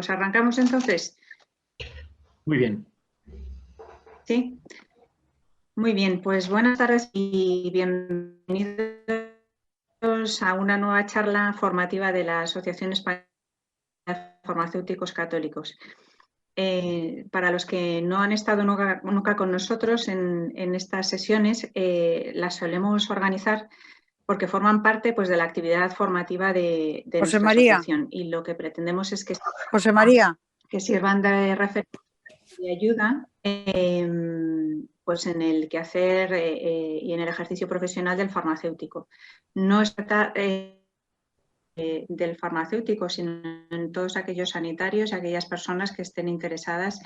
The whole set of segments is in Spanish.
Pues arrancamos entonces. Muy bien. Sí. Muy bien, pues buenas tardes y bienvenidos a una nueva charla formativa de la Asociación Española de Farmacéuticos Católicos. Para los que no han estado nunca con nosotros en estas sesiones, las solemos organizar porque forman parte pues, de la actividad formativa de nuestra asociación, y lo que pretendemos es que sirvan de referencia y ayuda pues en el quehacer y en el ejercicio profesional del farmacéutico. No se trata del farmacéutico, sino en todos aquellos sanitarios y aquellas personas que estén interesadas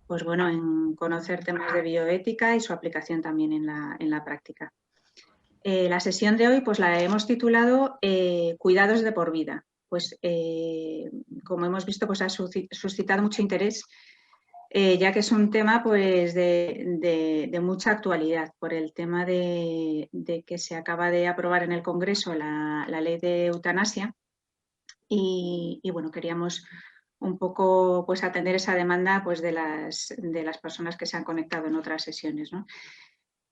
pues, bueno, en conocer temas de bioética y su aplicación también en la práctica. La sesión de hoy pues, la hemos titulado Cuidados de por vida. Pues, como hemos visto, pues, ha suscitado mucho interés, ya que es un tema pues, de mucha actualidad por el tema de que se acaba de aprobar en el Congreso la ley de eutanasia y bueno, queríamos un poco pues, atender esa demanda pues, de las personas que se han conectado en otras sesiones, ¿no?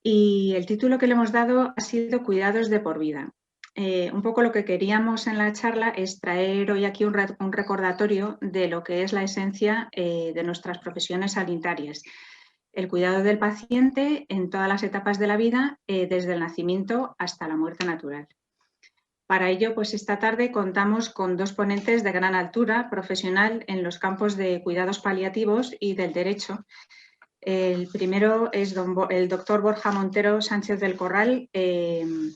Y el título que le hemos dado ha sido Cuidados de por vida. Un poco lo que queríamos en la charla es traer hoy aquí un recordatorio de lo que es la esencia de nuestras profesiones sanitarias. El cuidado del paciente en todas las etapas de la vida, desde el nacimiento hasta la muerte natural. Para ello, pues esta tarde contamos con dos ponentes de gran altura profesional en los campos de cuidados paliativos y del derecho. El primero es el doctor Borja Montero Sánchez del Corral, que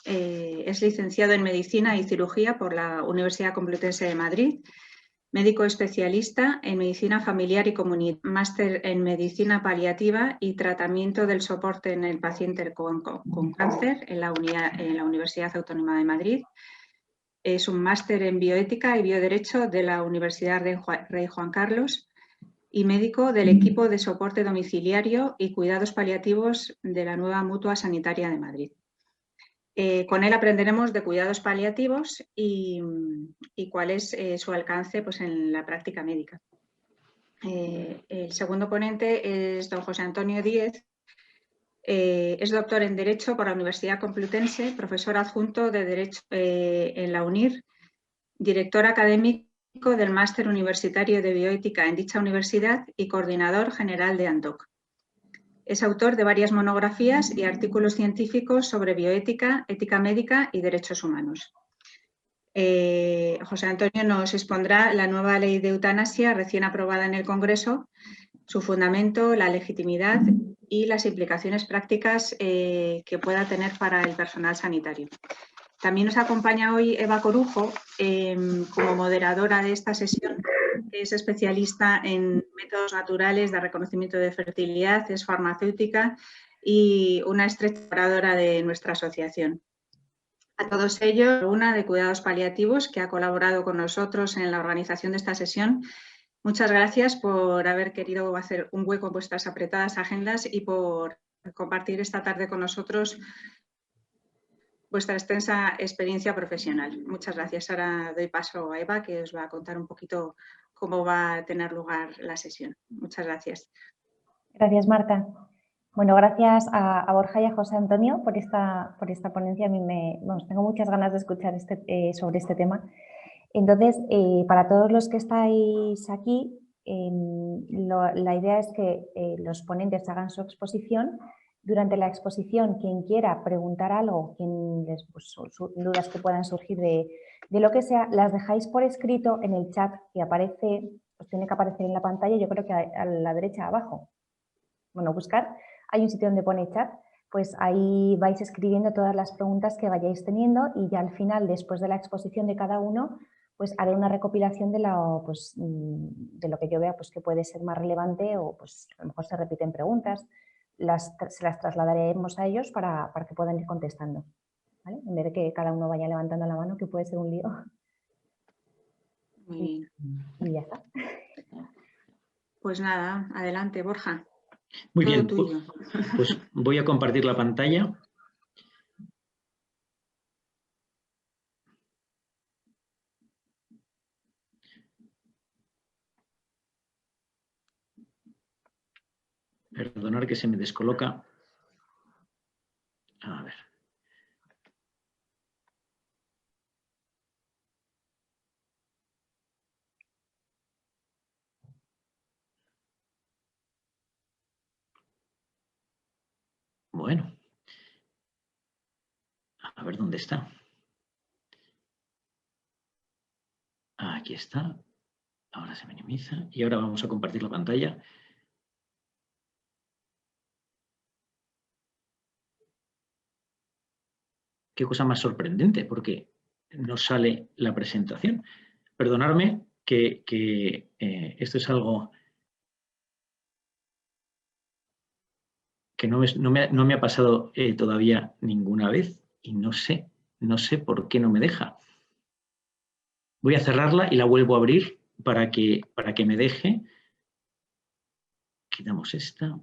es licenciado en Medicina y Cirugía por la Universidad Complutense de Madrid, médico especialista en Medicina Familiar y Comunitaria, máster en Medicina Paliativa y Tratamiento del Soporte en el Paciente con Cáncer en la Universidad Autónoma de Madrid. Es un máster en Bioética y Bioderecho de la Universidad Rey Juan Carlos y médico del equipo de soporte domiciliario y cuidados paliativos de la nueva Mutua Sanitaria de Madrid. Con él aprenderemos de cuidados paliativos y cuál es su alcance pues, en la práctica médica. El segundo ponente es don José Antonio Díez. Es doctor en Derecho por la Universidad Complutense, profesor adjunto de Derecho en la UNIR, director académico del Máster Universitario de Bioética en dicha universidad y coordinador general de ANDOC. Es autor de varias monografías y artículos científicos sobre bioética, ética médica y derechos humanos. José Antonio nos expondrá la nueva ley de eutanasia recién aprobada en el Congreso, su fundamento, la legitimidad y las implicaciones prácticas que pueda tener para el personal sanitario. También nos acompaña hoy Eva Corujo como moderadora de esta sesión, que es especialista en métodos naturales de reconocimiento de fertilidad, es farmacéutica y una estrecha colaboradora de nuestra asociación. A todos ellos, una de Cuidados Paliativos, que ha colaborado con nosotros en la organización de esta sesión. Muchas gracias por haber querido hacer un hueco en vuestras apretadas agendas y por compartir esta tarde con nosotros vuestra extensa experiencia profesional. Muchas gracias. Ahora doy paso a Eva, que os va a contar un poquito cómo va a tener lugar la sesión. Muchas gracias. Gracias, Marta. Bueno, gracias a Borja y a José Antonio por esta ponencia. A mí tengo muchas ganas de escuchar sobre este tema. Entonces, para todos los que estáis aquí, la idea es que los ponentes hagan su exposición. Durante la exposición, quien quiera preguntar algo, dudas que puedan surgir de lo que sea, las dejáis por escrito en el chat que aparece, os tiene que aparecer en la pantalla, yo creo que a la derecha abajo. Bueno, buscar, hay un sitio donde pone chat, pues ahí vais escribiendo todas las preguntas que vayáis teniendo y ya al final, después de la exposición de cada uno, pues haré una recopilación de lo que yo vea pues, que puede ser más relevante o pues a lo mejor se repiten preguntas, se las trasladaremos a ellos para que puedan ir contestando, ¿vale? En vez de que cada uno vaya levantando la mano, que puede ser un lío. Muy bien. Y ya está. Pues nada, adelante, Borja. Muy Todo bien, tuyo. pues voy a compartir la pantalla. Perdonar que se me descoloca. A ver. Bueno. A ver dónde está. Aquí está. Ahora se minimiza. Y ahora vamos a compartir la pantalla. Qué cosa más sorprendente, porque no sale la presentación. Perdonadme que esto es algo que no me ha pasado todavía ninguna vez y no sé por qué no me deja. Voy a cerrarla y la vuelvo a abrir para que me deje. Quitamos esta.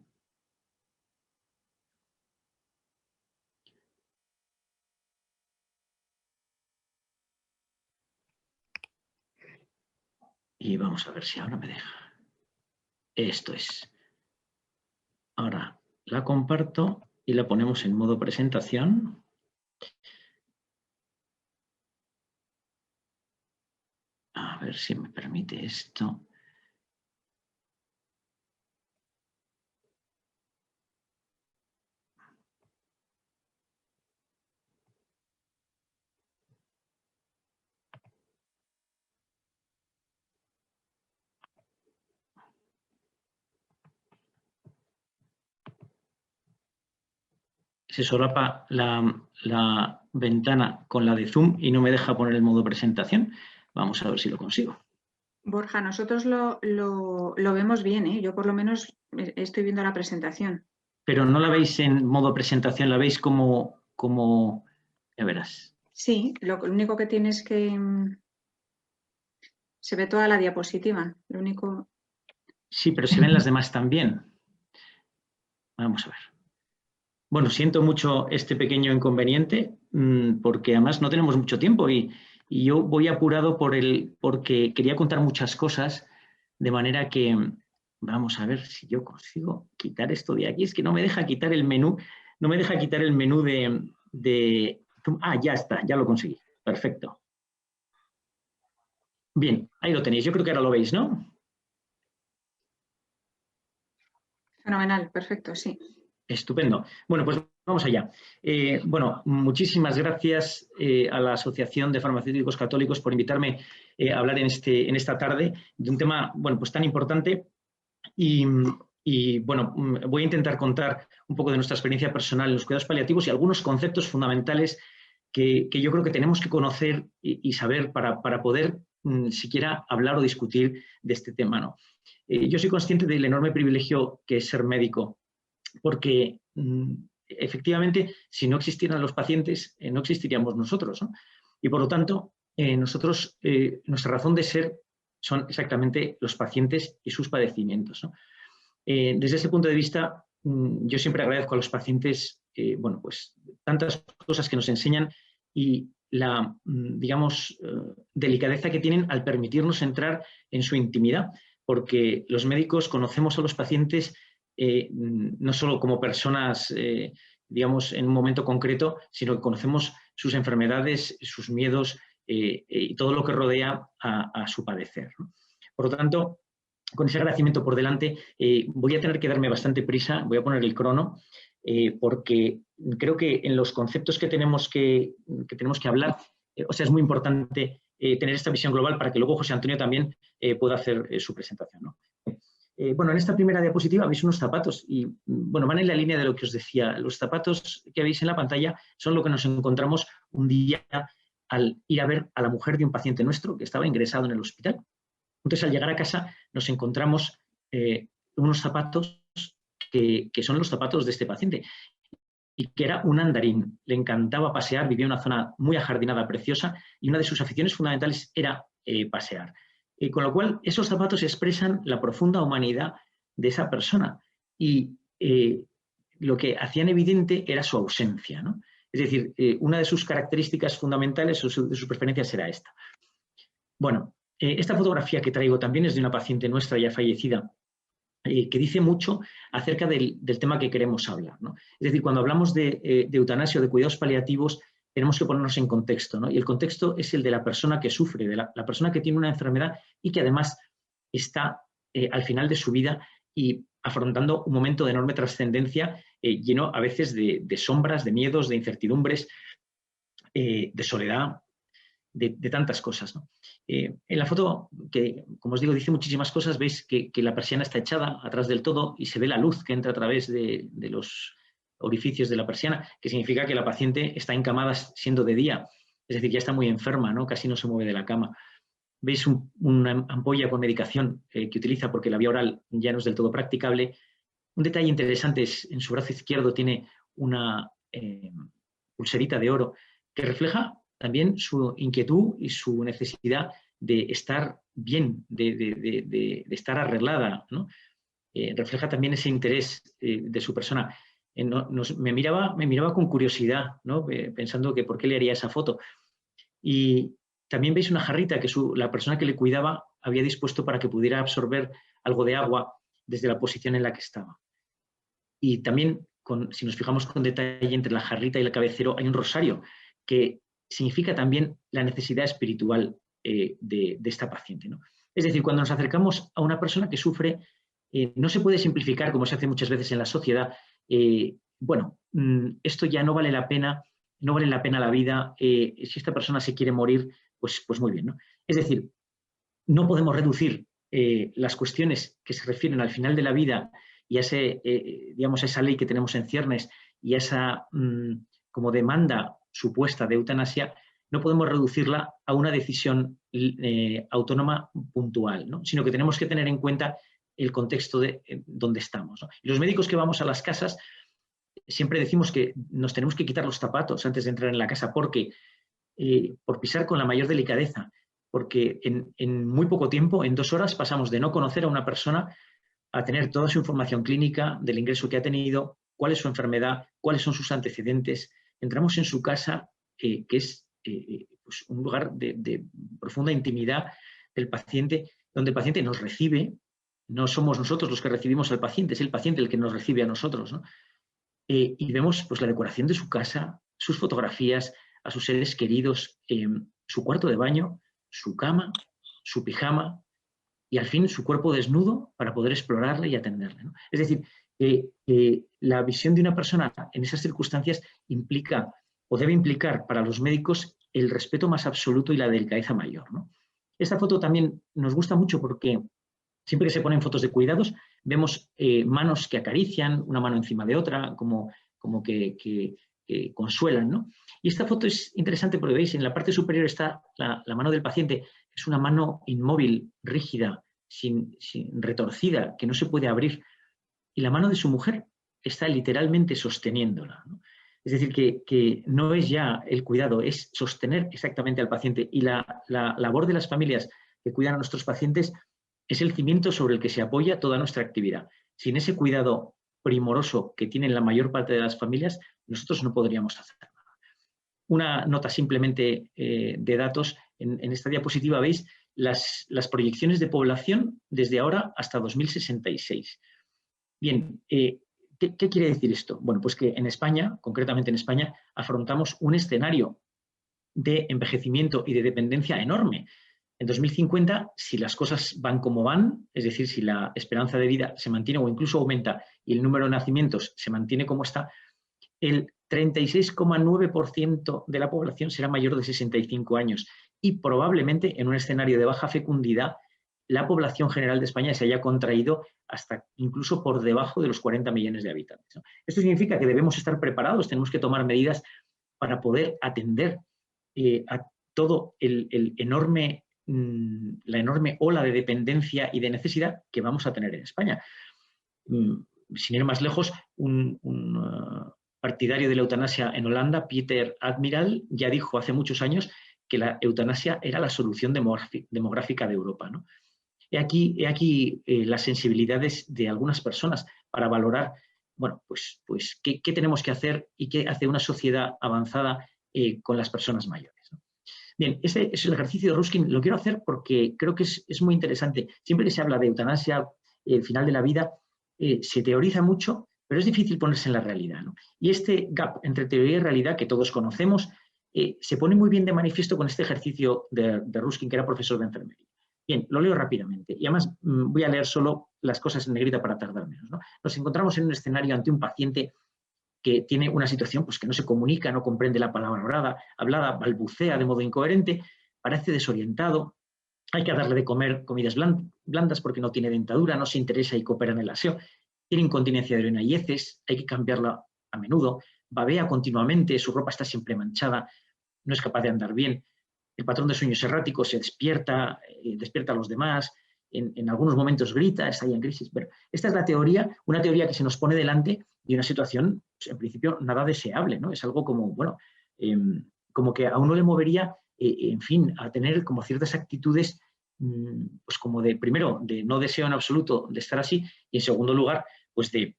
Y vamos a ver si ahora me deja. Esto es. Ahora la comparto y la ponemos en modo presentación. A ver si me permite esto. Se solapa la ventana con la de Zoom y no me deja poner el modo presentación. Vamos a ver si lo consigo. Borja, nosotros lo vemos bien, ¿eh? Yo por lo menos estoy viendo la presentación. Pero no la veis en modo presentación, la veis como ya verás. Sí, lo único que tiene es que se ve toda la diapositiva. Lo único... Sí, pero se ven las demás también. Vamos a ver. Bueno, siento mucho este pequeño inconveniente porque además no tenemos mucho tiempo y yo voy apurado porque quería contar muchas cosas, de manera que vamos a ver si yo consigo quitar esto de aquí. Es que no me deja quitar el menú, no me deja quitar el menú de... Ah, ya está, ya lo conseguí. Perfecto. Bien, ahí lo tenéis. Yo creo que ahora lo veis, ¿no? Fenomenal, perfecto, sí. Estupendo. Bueno, pues vamos allá. Bueno, muchísimas gracias a la Asociación de Farmacéuticos Católicos por invitarme a hablar en esta tarde de un tema, bueno, pues tan importante y bueno, voy a intentar contar un poco de nuestra experiencia personal en los cuidados paliativos y algunos conceptos fundamentales que yo creo que tenemos que conocer y saber para poder siquiera hablar o discutir de este tema, ¿no? Yo soy consciente del enorme privilegio que es ser médico, porque efectivamente, si no existieran los pacientes, no existiríamos nosotros, ¿no? Y por lo tanto, nosotros, nuestra razón de ser son exactamente los pacientes y sus padecimientos, ¿no? Desde ese punto de vista, yo siempre agradezco a los pacientes, bueno, pues tantas cosas que nos enseñan y la, digamos, delicadeza que tienen al permitirnos entrar en su intimidad, porque los médicos conocemos a los pacientes no solo como personas, digamos, en un momento concreto, sino que conocemos sus enfermedades, sus miedos y todo lo que rodea a su padecer, ¿no? Por lo tanto, con ese agradecimiento por delante, voy a tener que darme bastante prisa, voy a poner el crono, porque creo que en los conceptos que tenemos que hablar, o sea, es muy importante tener esta visión global para que luego José Antonio también pueda hacer su presentación, ¿no? Bueno, en esta primera diapositiva veis unos zapatos y, bueno, van en la línea de lo que os decía. Los zapatos que veis en la pantalla son lo que nos encontramos un día al ir a ver a la mujer de un paciente nuestro que estaba ingresado en el hospital. Entonces, al llegar a casa, nos encontramos unos zapatos que son los zapatos de este paciente y que era un andarín. Le encantaba pasear, vivía en una zona muy ajardinada, preciosa, y una de sus aficiones fundamentales era pasear. Con lo cual, esos zapatos expresan la profunda humanidad de esa persona y lo que hacían evidente era su ausencia, ¿no? Es decir, una de sus características fundamentales o de sus preferencias era esta. Bueno, esta fotografía que traigo también es de una paciente nuestra ya fallecida, que dice mucho acerca del tema que queremos hablar, ¿no? Es decir, cuando hablamos de eutanasia o de cuidados paliativos, tenemos que ponernos en contexto, ¿no? Y el contexto es el de la persona que sufre, de la persona que tiene una enfermedad y que además está al final de su vida y afrontando un momento de enorme trascendencia, lleno a veces de sombras, de miedos, de incertidumbres, de soledad, de tantas cosas, ¿no? En la foto, que como os digo, dice muchísimas cosas, veis que la persiana está echada atrás del todo y se ve la luz que entra a través de los orificios de la persiana, que significa que la paciente está encamada siendo de día, es decir, ya está muy enferma, ¿no? Casi no se mueve de la cama. Veis una ampolla con medicación que utiliza porque la vía oral ya no es del todo practicable. Un detalle interesante es, en su brazo izquierdo tiene una pulserita de oro que refleja también su inquietud y su necesidad de estar bien, de estar arreglada, ¿no? Refleja también ese interés de su persona. Me miraba con curiosidad, ¿no? Pensando que por qué le haría esa foto. Y también veis una jarrita que la persona que le cuidaba había dispuesto para que pudiera absorber algo de agua desde la posición en la que estaba. Y también, si nos fijamos con detalle entre la jarrita y el cabecero, hay un rosario que significa también la necesidad espiritual de esta paciente, ¿no? Es decir, cuando nos acercamos a una persona que sufre, no se puede simplificar, como se hace muchas veces en la sociedad, bueno, esto ya no vale la pena, no vale la pena la vida, si esta persona se quiere morir, pues muy bien, ¿no? Es decir, no podemos reducir las cuestiones que se refieren al final de la vida y a digamos, a esa ley que tenemos en ciernes y a esa como demanda supuesta de eutanasia, no podemos reducirla a una decisión autónoma puntual, ¿no? Sino que tenemos que tener en cuenta el contexto de donde estamos, ¿no? Y los médicos que vamos a las casas siempre decimos que nos tenemos que quitar los zapatos antes de entrar en la casa porque por pisar con la mayor delicadeza, porque en muy poco tiempo, en 2 horas, pasamos de no conocer a una persona a tener toda su información clínica del ingreso que ha tenido, cuál es su enfermedad, cuáles son sus antecedentes. Entramos en su casa, que es pues un lugar de profunda intimidad del paciente, donde el paciente nos recibe, no somos nosotros los que recibimos al paciente, es el paciente el que nos recibe a nosotros, ¿no? Y vemos pues, la decoración de su casa, sus fotografías, a sus seres queridos, su cuarto de baño, su cama, su pijama y al fin su cuerpo desnudo para poder explorarle y atenderle, ¿no? Es decir, la visión de una persona en esas circunstancias implica o debe implicar para los médicos el respeto más absoluto y la delicadeza mayor, ¿no? Esta foto también nos gusta mucho porque siempre que se ponen fotos de cuidados vemos manos que acarician, una mano encima de otra, como que consuelan, ¿no? Y esta foto es interesante porque veis, en la parte superior está la mano del paciente, es una mano inmóvil, rígida, sin retorcida, que no se puede abrir. Y la mano de su mujer está literalmente sosteniéndola, ¿no? Es decir, que no es ya el cuidado, es sostener exactamente al paciente. Y la labor de las familias que cuidan a nuestros pacientes es el cimiento sobre el que se apoya toda nuestra actividad. Sin ese cuidado primoroso que tienen la mayor parte de las familias, nosotros no podríamos hacer nada. Una nota simplemente de datos. En esta diapositiva veis las proyecciones de población desde ahora hasta 2066. Bien, ¿qué quiere decir esto? Bueno, pues que en España, concretamente en España, afrontamos un escenario de envejecimiento y de dependencia enorme. En 2050, si las cosas van como van, es decir, si la esperanza de vida se mantiene o incluso aumenta y el número de nacimientos se mantiene como está, el 36,9% de la población será mayor de 65 años y probablemente en un escenario de baja fecundidad la población general de España se haya contraído hasta incluso por debajo de los 40 millones de habitantes, ¿no? Esto significa que debemos estar preparados, tenemos que tomar medidas para poder atender a todo la enorme ola de dependencia y de necesidad que vamos a tener en España. Sin ir más lejos, un partidario de la eutanasia en Holanda, Pieter Admiral, ya dijo hace muchos años que la eutanasia era la solución demográfica de Europa, ¿no? He aquí las sensibilidades de algunas personas para valorar, bueno, pues qué tenemos que hacer y qué hace una sociedad avanzada con las personas mayores, ¿no? Bien, ese es el ejercicio de Ruskin. Lo quiero hacer porque creo que es muy interesante. Siempre que se habla de eutanasia, el final de la vida, se teoriza mucho, pero es difícil ponerse en la realidad, ¿no? Y este gap entre teoría y realidad que todos conocemos se pone muy bien de manifiesto con este ejercicio de Ruskin, que era profesor de enfermería. Bien, lo leo rápidamente y además voy a leer solo las cosas en negrita para tardar menos, ¿no? Nos encontramos en un escenario ante un paciente que tiene una situación pues, que no se comunica, no comprende la palabra hablada, balbucea de modo incoherente, parece desorientado, hay que darle de comer comidas blandas porque no tiene dentadura, no se interesa y coopera en el aseo, tiene incontinencia de orina y heces, hay que cambiarla a menudo, babea continuamente, su ropa está siempre manchada, no es capaz de andar bien, el patrón de sueños erráticos se despierta, despierta a los demás, en algunos momentos grita, está ahí en crisis. Pero esta es la teoría, una teoría que se nos pone delante de una situación, pues, en principio, nada deseable, ¿no? Es algo como, bueno, como que a uno le movería, en fin, a tener como ciertas actitudes, pues como de, primero, de no deseo en absoluto de estar así, y en segundo lugar, pues de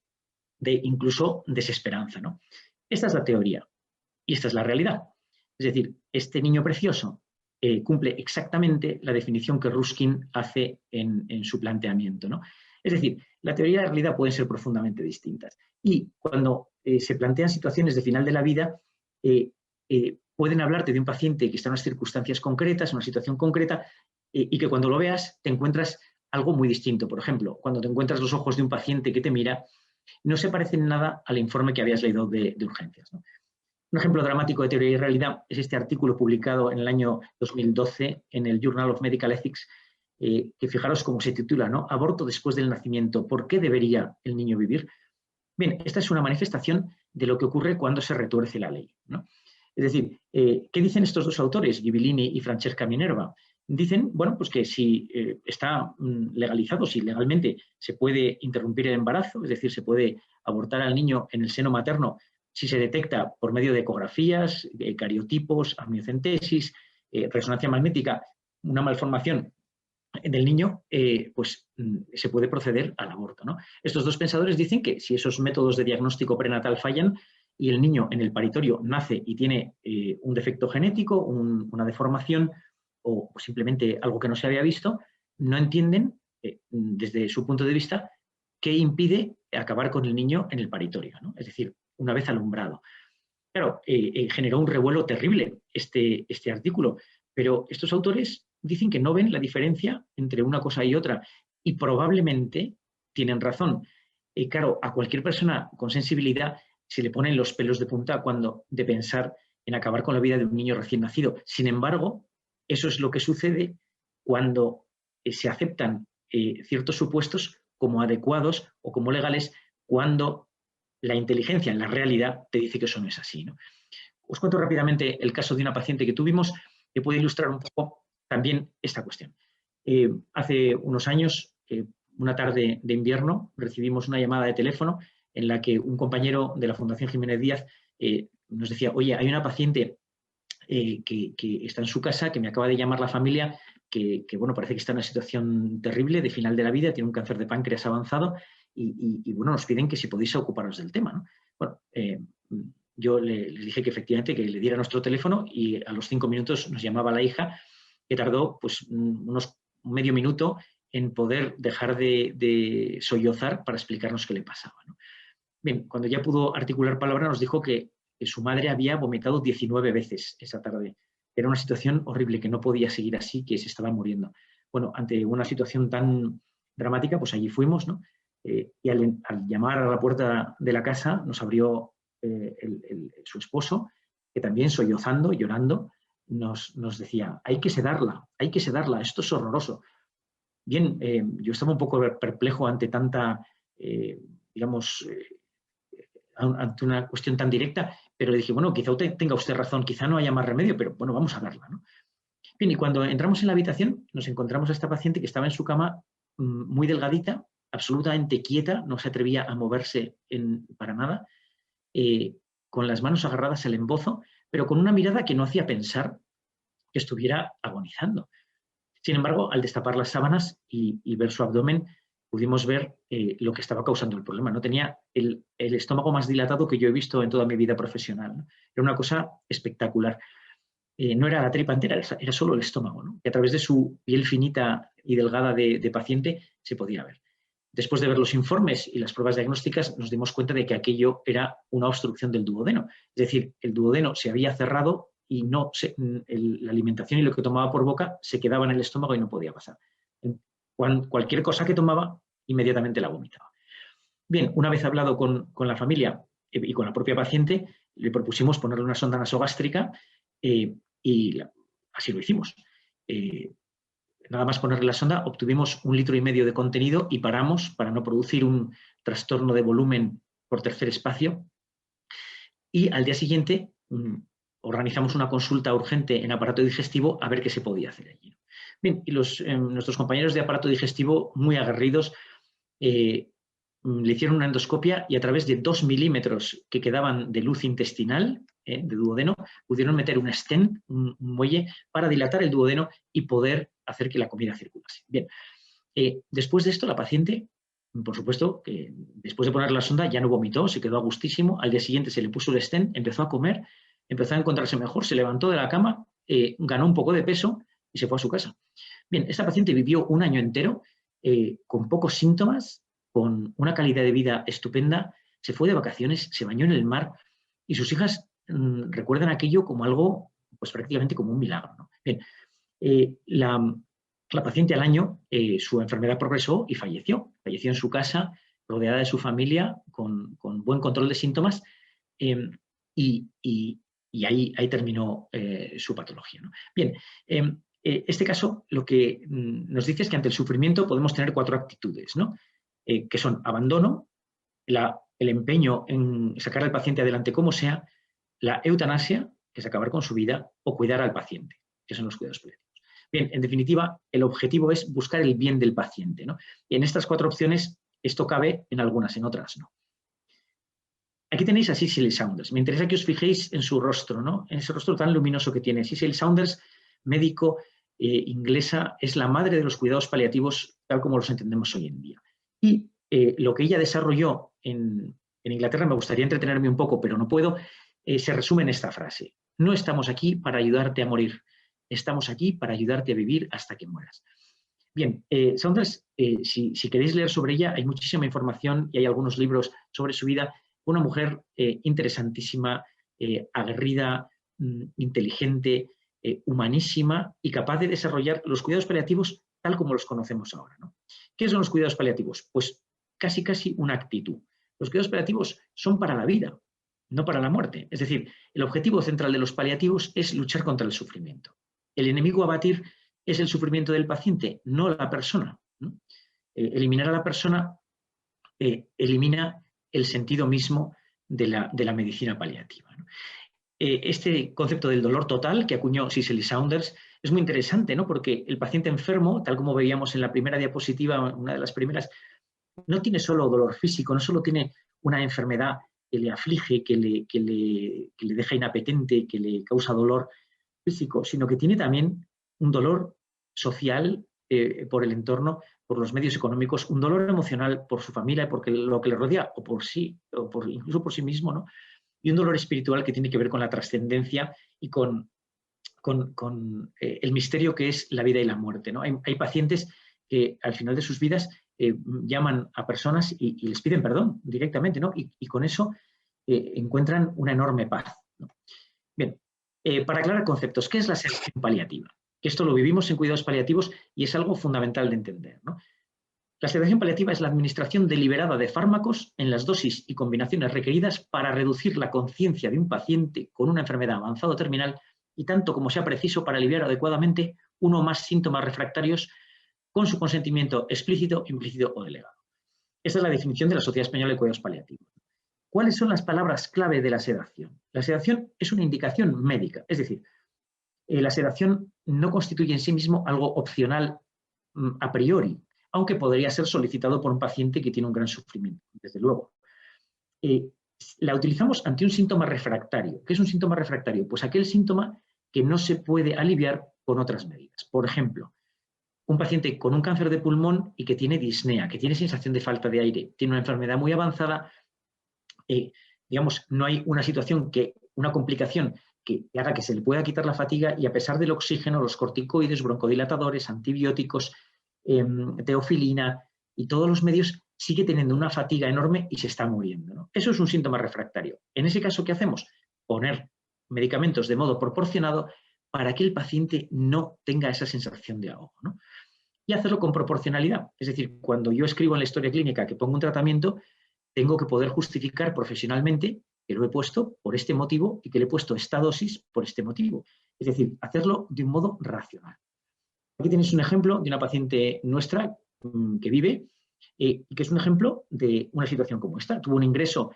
incluso desesperanza, ¿no? Esta es la teoría y esta es la realidad. Es decir, este niño precioso cumple exactamente la definición que Ruskin hace en su planteamiento, ¿no? Es decir, la teoría y la realidad pueden ser profundamente distintas. Y cuando se plantean situaciones de final de la vida, pueden hablarte de un paciente que está en unas circunstancias concretas, una situación concreta, y que cuando lo veas te encuentras algo muy distinto. Por ejemplo, cuando te encuentras los ojos de un paciente que te mira, no se parecen nada al informe que habías leído de urgencias, ¿no? Un ejemplo dramático de teoría y realidad es este artículo publicado en el año 2012 en el Journal of Medical Ethics, que fijaros cómo se titula, ¿no? Aborto después del nacimiento, ¿por qué debería el niño vivir? Bien, esta es una manifestación de lo que ocurre cuando se retuerce la ley, ¿no? Es decir, ¿qué dicen estos dos autores, Ghibellini y Francesca Minerva? Dicen, bueno, pues que si está legalizado, si legalmente se puede interrumpir el embarazo, es decir, se puede abortar al niño en el seno materno si se detecta por medio de ecografías, cariotipos, amniocentesis, resonancia magnética, una malformación del niño, pues se puede proceder al aborto, ¿no? Estos dos pensadores dicen que si esos métodos de diagnóstico prenatal fallan y el niño en el paritorio nace y tiene un defecto genético, una deformación o simplemente algo que no se había visto, no entienden, desde su punto de vista, qué impide acabar con el niño en el paritorio, ¿no? Es decir, una vez alumbrado. Claro, generó un revuelo terrible este artículo, pero estos autores dicen que no ven la diferencia entre una cosa y otra y probablemente tienen razón. Claro, a cualquier persona con sensibilidad se le ponen los pelos de punta cuando de pensar en acabar con la vida de un niño recién nacido. Sin embargo, eso es lo que sucede cuando se aceptan ciertos supuestos como adecuados o como legales cuando la inteligencia en la realidad te dice que eso no es así, ¿no? Os cuento rápidamente el caso de una paciente que tuvimos que puede ilustrar un poco también esta cuestión. Hace unos años, una tarde de invierno, recibimos una llamada de teléfono en la que un compañero de la Fundación Jiménez Díaz nos decía, oye, hay una paciente que está en su casa, que me acaba de llamar la familia, que bueno, parece que está en una situación terrible de final de la vida, tiene un cáncer de páncreas avanzado y bueno, nos piden que si podéis ocuparos del tema, ¿no? Bueno, yo les dije que efectivamente que le diera nuestro teléfono y a los 5 minutos nos llamaba la hija, que tardó pues unos medio minuto en poder dejar de sollozar para explicarnos qué le pasaba, ¿no? Bien, cuando ya pudo articular palabra nos dijo que su madre había vomitado 19 veces esa tarde. Era una situación horrible, que no podía seguir así, que se estaba muriendo. Bueno, ante una situación tan dramática, pues allí fuimos, ¿no? Y al llamar a la puerta de la casa nos abrió su esposo, que también sollozando, llorando, nos decía, hay que sedarla, esto es horroroso. Bien, yo estaba un poco perplejo ante tanta, digamos, ante una cuestión tan directa, pero dije, bueno, quizá tenga usted razón, quizá no haya más remedio, pero bueno, vamos a verla, ¿no? Bien, y cuando entramos en la habitación, nos encontramos a esta paciente que estaba en su cama muy delgadita, absolutamente quieta, no se atrevía a moverse para nada, con las manos agarradas al embozo, pero con una mirada que no hacía pensar que estuviera agonizando. Sin embargo, al destapar las sábanas y ver su abdomen, pudimos ver lo que estaba causando el problema. No tenía el estómago más dilatado que yo he visto en toda mi vida profesional, ¿no? Era una cosa espectacular. No era la tripa entera, era solo el estómago, ¿no? Y a través de su piel finita y delgada de paciente se podía ver. después de ver los informes y las pruebas diagnósticas, nos dimos cuenta de que aquello era una obstrucción del duodeno. Es decir, el duodeno se había cerrado y la alimentación y lo que tomaba por boca se quedaba en el estómago y no podía pasar. Cualquier cosa que tomaba, inmediatamente la vomitaba. Bien, una vez hablado con la familia y con la propia paciente, le propusimos ponerle una sonda nasogástrica y así lo hicimos. Nada más ponerle la sonda, obtuvimos 1,5 litros de contenido y paramos para no producir un trastorno de volumen por tercer espacio. Y al día siguiente organizamos una consulta urgente en aparato digestivo a ver qué se podía hacer allí. Bien, y nuestros compañeros de aparato digestivo, muy aguerridos, le hicieron una endoscopia y a través de 2 milímetros que quedaban de luz intestinal, de duodeno, pudieron meter un stent, un muelle, para dilatar el duodeno y poder hacer que la comida circulase. Bien, después de esto la paciente, por supuesto, después de poner la sonda ya no vomitó, se quedó a gustísimo, al día siguiente se le puso el stent, empezó a comer, empezó a encontrarse mejor, se levantó de la cama, ganó un poco de peso y se fue a su casa. Bien, esta paciente vivió un año entero con pocos síntomas, con una calidad de vida estupenda, se fue de vacaciones, se bañó en el mar y sus hijas recuerdan aquello como algo, pues prácticamente como un milagro, ¿no? Bien, la paciente al año, su enfermedad progresó y falleció. Falleció en su casa, rodeada de su familia, con buen control de síntomas y ahí terminó su patología, ¿no? Bien, este caso lo que nos dice es que ante el sufrimiento podemos tener 4 actitudes, ¿no? Que son abandono, el empeño en sacar al paciente adelante como sea, la eutanasia, que es acabar con su vida, o cuidar al paciente, que son los cuidados paliativos. Bien, en definitiva, el objetivo es buscar el bien del paciente, ¿no? Y en estas 4 opciones esto cabe, en algunas, en otras no. Aquí tenéis a Cecily Saunders. Me interesa que os fijéis en su rostro, ¿no? En ese rostro tan luminoso que tiene. Cecily Saunders, médico inglesa, es la madre de los cuidados paliativos tal como los entendemos hoy en día. Y lo que ella desarrolló en Inglaterra, me gustaría entretenerme un poco, pero no puedo, se resume en esta frase. No estamos aquí para ayudarte a morir, estamos aquí para ayudarte a vivir hasta que mueras. Bien, Saunders, si queréis leer sobre ella, hay muchísima información y hay algunos libros sobre su vida. Una mujer interesantísima, aguerrida, inteligente, humanísima y capaz de desarrollar los cuidados paliativos tal como los conocemos ahora, ¿no? ¿Qué son los cuidados paliativos? Pues casi una actitud. Los cuidados paliativos son para la vida, no para la muerte. Es decir, el objetivo central de los paliativos es luchar contra el sufrimiento. El enemigo a batir es el sufrimiento del paciente, no la persona, ¿no? Eliminar a la persona elimina el sentido mismo de la medicina paliativa, ¿no? Este concepto del dolor total que acuñó Cecily Saunders es muy interesante, ¿no? Porque el paciente enfermo, tal como veíamos en la primera diapositiva, una de las primeras, no tiene solo dolor físico, no solo tiene una enfermedad que le aflige, que le deja inapetente, que le causa dolor físico, sino que tiene también un dolor social por el entorno, por los medios económicos, un dolor emocional por su familia, porque lo que le rodea, o por sí, incluso por sí mismo, ¿no? Y un dolor espiritual que tiene que ver con la trascendencia y con el misterio que es la vida y la muerte, ¿no? Hay pacientes que al final de sus vidas llaman a personas y les piden perdón directamente, ¿no? Y con eso encuentran una enorme paz, ¿no? Bien, para aclarar conceptos, ¿qué es la sedación paliativa? Que esto lo vivimos en cuidados paliativos y es algo fundamental de entender, ¿no? La sedación paliativa es la administración deliberada de fármacos en las dosis y combinaciones requeridas para reducir la conciencia de un paciente con una enfermedad avanzada o terminal y tanto como sea preciso para aliviar adecuadamente uno o más síntomas refractarios con su consentimiento explícito, implícito o delegado. Esta es la definición de la Sociedad Española de Cuidados Paliativos. ¿Cuáles son las palabras clave de la sedación? La sedación es una indicación médica, es decir, la sedación no constituye en sí mismo algo opcional a priori, aunque podría ser solicitado por un paciente que tiene un gran sufrimiento, desde luego. La utilizamos ante un síntoma refractario. ¿Qué es un síntoma refractario? Pues aquel síntoma que no se puede aliviar con otras medidas. Por ejemplo, un paciente con un cáncer de pulmón y que tiene disnea, que tiene sensación de falta de aire, tiene una enfermedad muy avanzada, digamos, no hay una situación, una complicación que haga que se le pueda quitar la fatiga y a pesar del oxígeno, los corticoides, broncodilatadores, antibióticos, teofilina, y todos los medios, sigue teniendo una fatiga enorme y se está muriendo, ¿no? Eso es un síntoma refractario. En ese caso, ¿qué hacemos? Poner medicamentos de modo proporcionado para que el paciente no tenga esa sensación de ahogo, ¿no? Y hacerlo con proporcionalidad. Es decir, cuando yo escribo en la historia clínica que pongo un tratamiento, tengo que poder justificar profesionalmente que lo he puesto por este motivo y que le he puesto esta dosis por este motivo. Es decir, hacerlo de un modo racional. Aquí tenéis un ejemplo de una paciente nuestra que vive y que es un ejemplo de una situación como esta. Tuvo un ingreso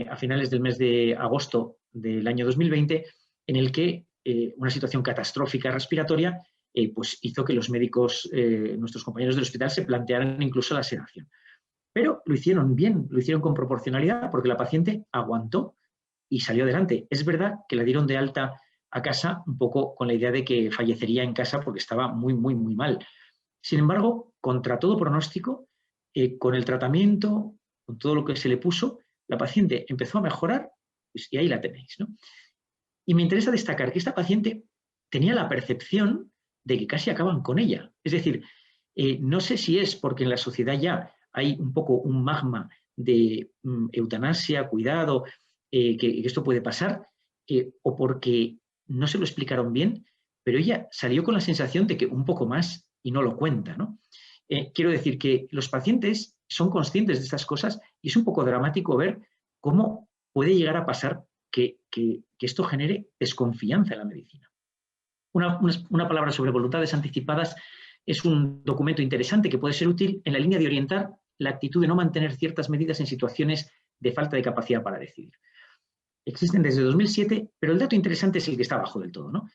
a finales del mes de agosto del año 2020 en el que una situación catastrófica respiratoria pues hizo que los médicos, nuestros compañeros del hospital, se plantearan incluso la sedación. Pero lo hicieron bien, lo hicieron con proporcionalidad porque la paciente aguantó y salió adelante. Es verdad que la dieron de alta a casa un poco con la idea de que fallecería en casa porque estaba muy, muy, muy mal. Sin embargo, contra todo pronóstico, con el tratamiento, con todo lo que se le puso, la paciente empezó a mejorar, pues, y ahí la tenéis, ¿no? Y me interesa destacar que esta paciente tenía la percepción de que casi acaban con ella. Es decir, no sé si es porque en la sociedad ya hay un poco un magma de eutanasia, cuidado, que esto puede pasar, o porque no se lo explicaron bien, pero ella salió con la sensación de que un poco más y no lo cuenta, ¿no? Quiero decir que los pacientes son conscientes de estas cosas y es un poco dramático ver cómo puede llegar a pasar que esto genere desconfianza en la medicina. Una palabra sobre voluntades anticipadas es un documento interesante que puede ser útil en la línea de orientar la actitud de no mantener ciertas medidas en situaciones de falta de capacidad para decidir. Existen desde 2007, pero el dato interesante es el que está abajo del todo, ¿no?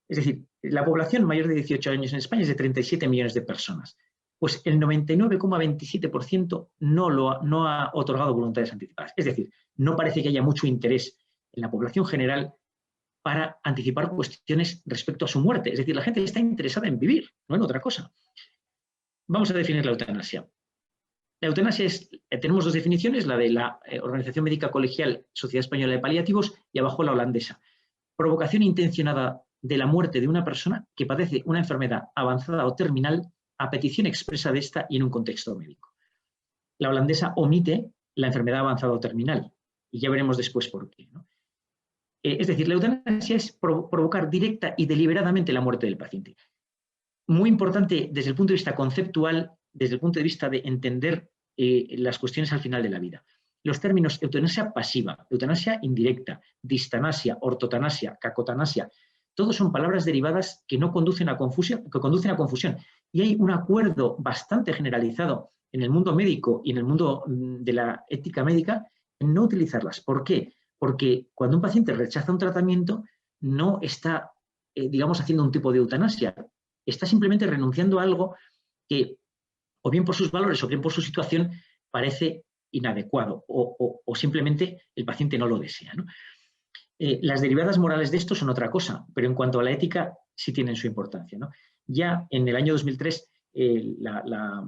Es decir, la población mayor de 18 años en España es de 37 millones de personas. Pues el 99,27% no ha otorgado voluntades anticipadas. Es decir, no parece que haya mucho interés en la población general para anticipar cuestiones respecto a su muerte. Es decir, la gente está interesada en vivir, no en otra cosa. Vamos a definir la eutanasia. La eutanasia tenemos dos definiciones, la de la Organización Médica Colegial Sociedad Española de Paliativos y abajo la holandesa. Provocación intencionada de la muerte de una persona que padece una enfermedad avanzada o terminal a petición expresa de esta y en un contexto médico. La holandesa omite la enfermedad avanzada o terminal y ya veremos después por qué, ¿no? Es decir, la eutanasia es provocar directa y deliberadamente la muerte del paciente. Muy importante desde el punto de vista conceptual, desde el punto de vista de entender las cuestiones al final de la vida. Los términos eutanasia pasiva, eutanasia indirecta, distanasia, ortotanasia, cacotanasia, todos son palabras derivadas que no conducen a confusión, que conducen a confusión. Y hay un acuerdo bastante generalizado en el mundo médico y en el mundo de la ética médica en no utilizarlas. ¿Por qué? Porque cuando un paciente rechaza un tratamiento no está, digamos, haciendo un tipo de eutanasia, está simplemente renunciando a algo que, o bien por sus valores o bien por su situación, parece inadecuado o simplemente el paciente no lo desea, ¿no? Las derivadas morales de esto son otra cosa, pero en cuanto a la ética sí tienen su importancia, ¿no? Ya en el año 2003 la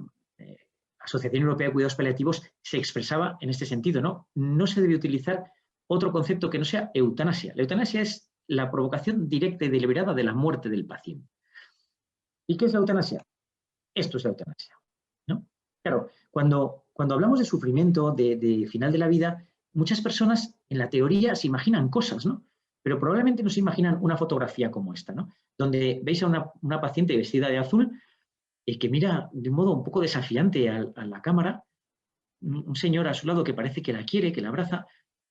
Asociación Europea de Cuidados Paliativos se expresaba en este sentido, ¿no? No se debe utilizar otro concepto que no sea eutanasia. La eutanasia es la provocación directa y deliberada de la muerte del paciente. ¿Y qué es la eutanasia? Esto es la eutanasia, ¿no? Claro, cuando hablamos de sufrimiento, de final de la vida, muchas personas en la teoría se imaginan cosas, ¿no? Pero probablemente no se imaginan una fotografía como esta, ¿no? Donde veis a una paciente vestida de azul que mira de un modo un poco desafiante a la cámara, un señor a su lado que parece que la quiere, que la abraza,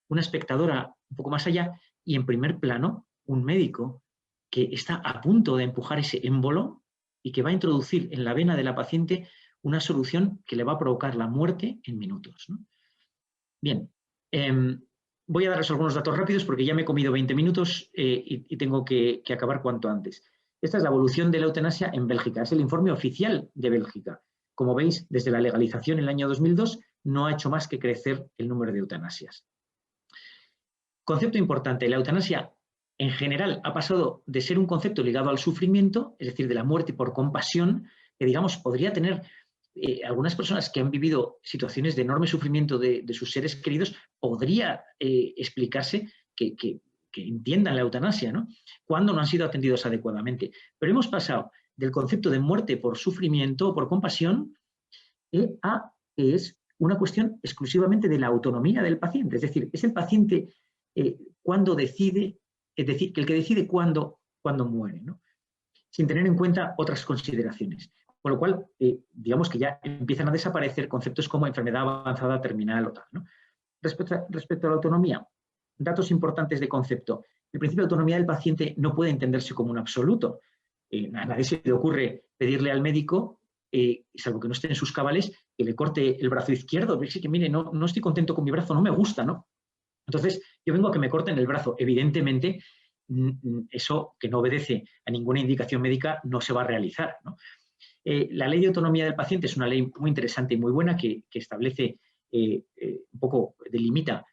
una espectadora un poco más allá y en primer plano un médico que está a punto de empujar ese émbolo y que va a introducir en la vena de la paciente una solución que le va a provocar la muerte en minutos, ¿no? Bien, voy a daros algunos datos rápidos porque ya me he comido 20 minutos y tengo que acabar cuanto antes. Esta es la evolución de la eutanasia en Bélgica, es el informe oficial de Bélgica. Como veis, desde la legalización en el año 2002 no ha hecho más que crecer el número de eutanasias. Concepto importante, la eutanasia en general ha pasado de ser un concepto ligado al sufrimiento, es decir, de la muerte por compasión, que digamos podría tener algunas personas que han vivido situaciones de enorme sufrimiento de sus seres queridos, podría explicarse que entiendan la eutanasia, ¿no? Cuando no han sido atendidos adecuadamente. Pero hemos pasado del concepto de muerte por sufrimiento o por compasión a que es una cuestión exclusivamente de la autonomía del paciente. Es decir, es el paciente cuando decide, es decir, que el que decide cuándo muere, ¿no? Sin tener en cuenta otras consideraciones. Con lo cual, digamos que ya empiezan a desaparecer conceptos como enfermedad avanzada terminal o tal, ¿no? Respecto a la autonomía, datos importantes de concepto. El principio de autonomía del paciente no puede entenderse como un absoluto. A nadie se le ocurre pedirle al médico, salvo que no esté en sus cabales, que le corte el brazo izquierdo. Dice que, mire, no estoy contento con mi brazo, no me gusta, ¿no? Entonces, yo vengo a que me corten el brazo. Evidentemente, eso que no obedece a ninguna indicación médica no se va a realizar, ¿no? La ley de autonomía del paciente es una ley muy interesante y muy buena que establece, un poco delimita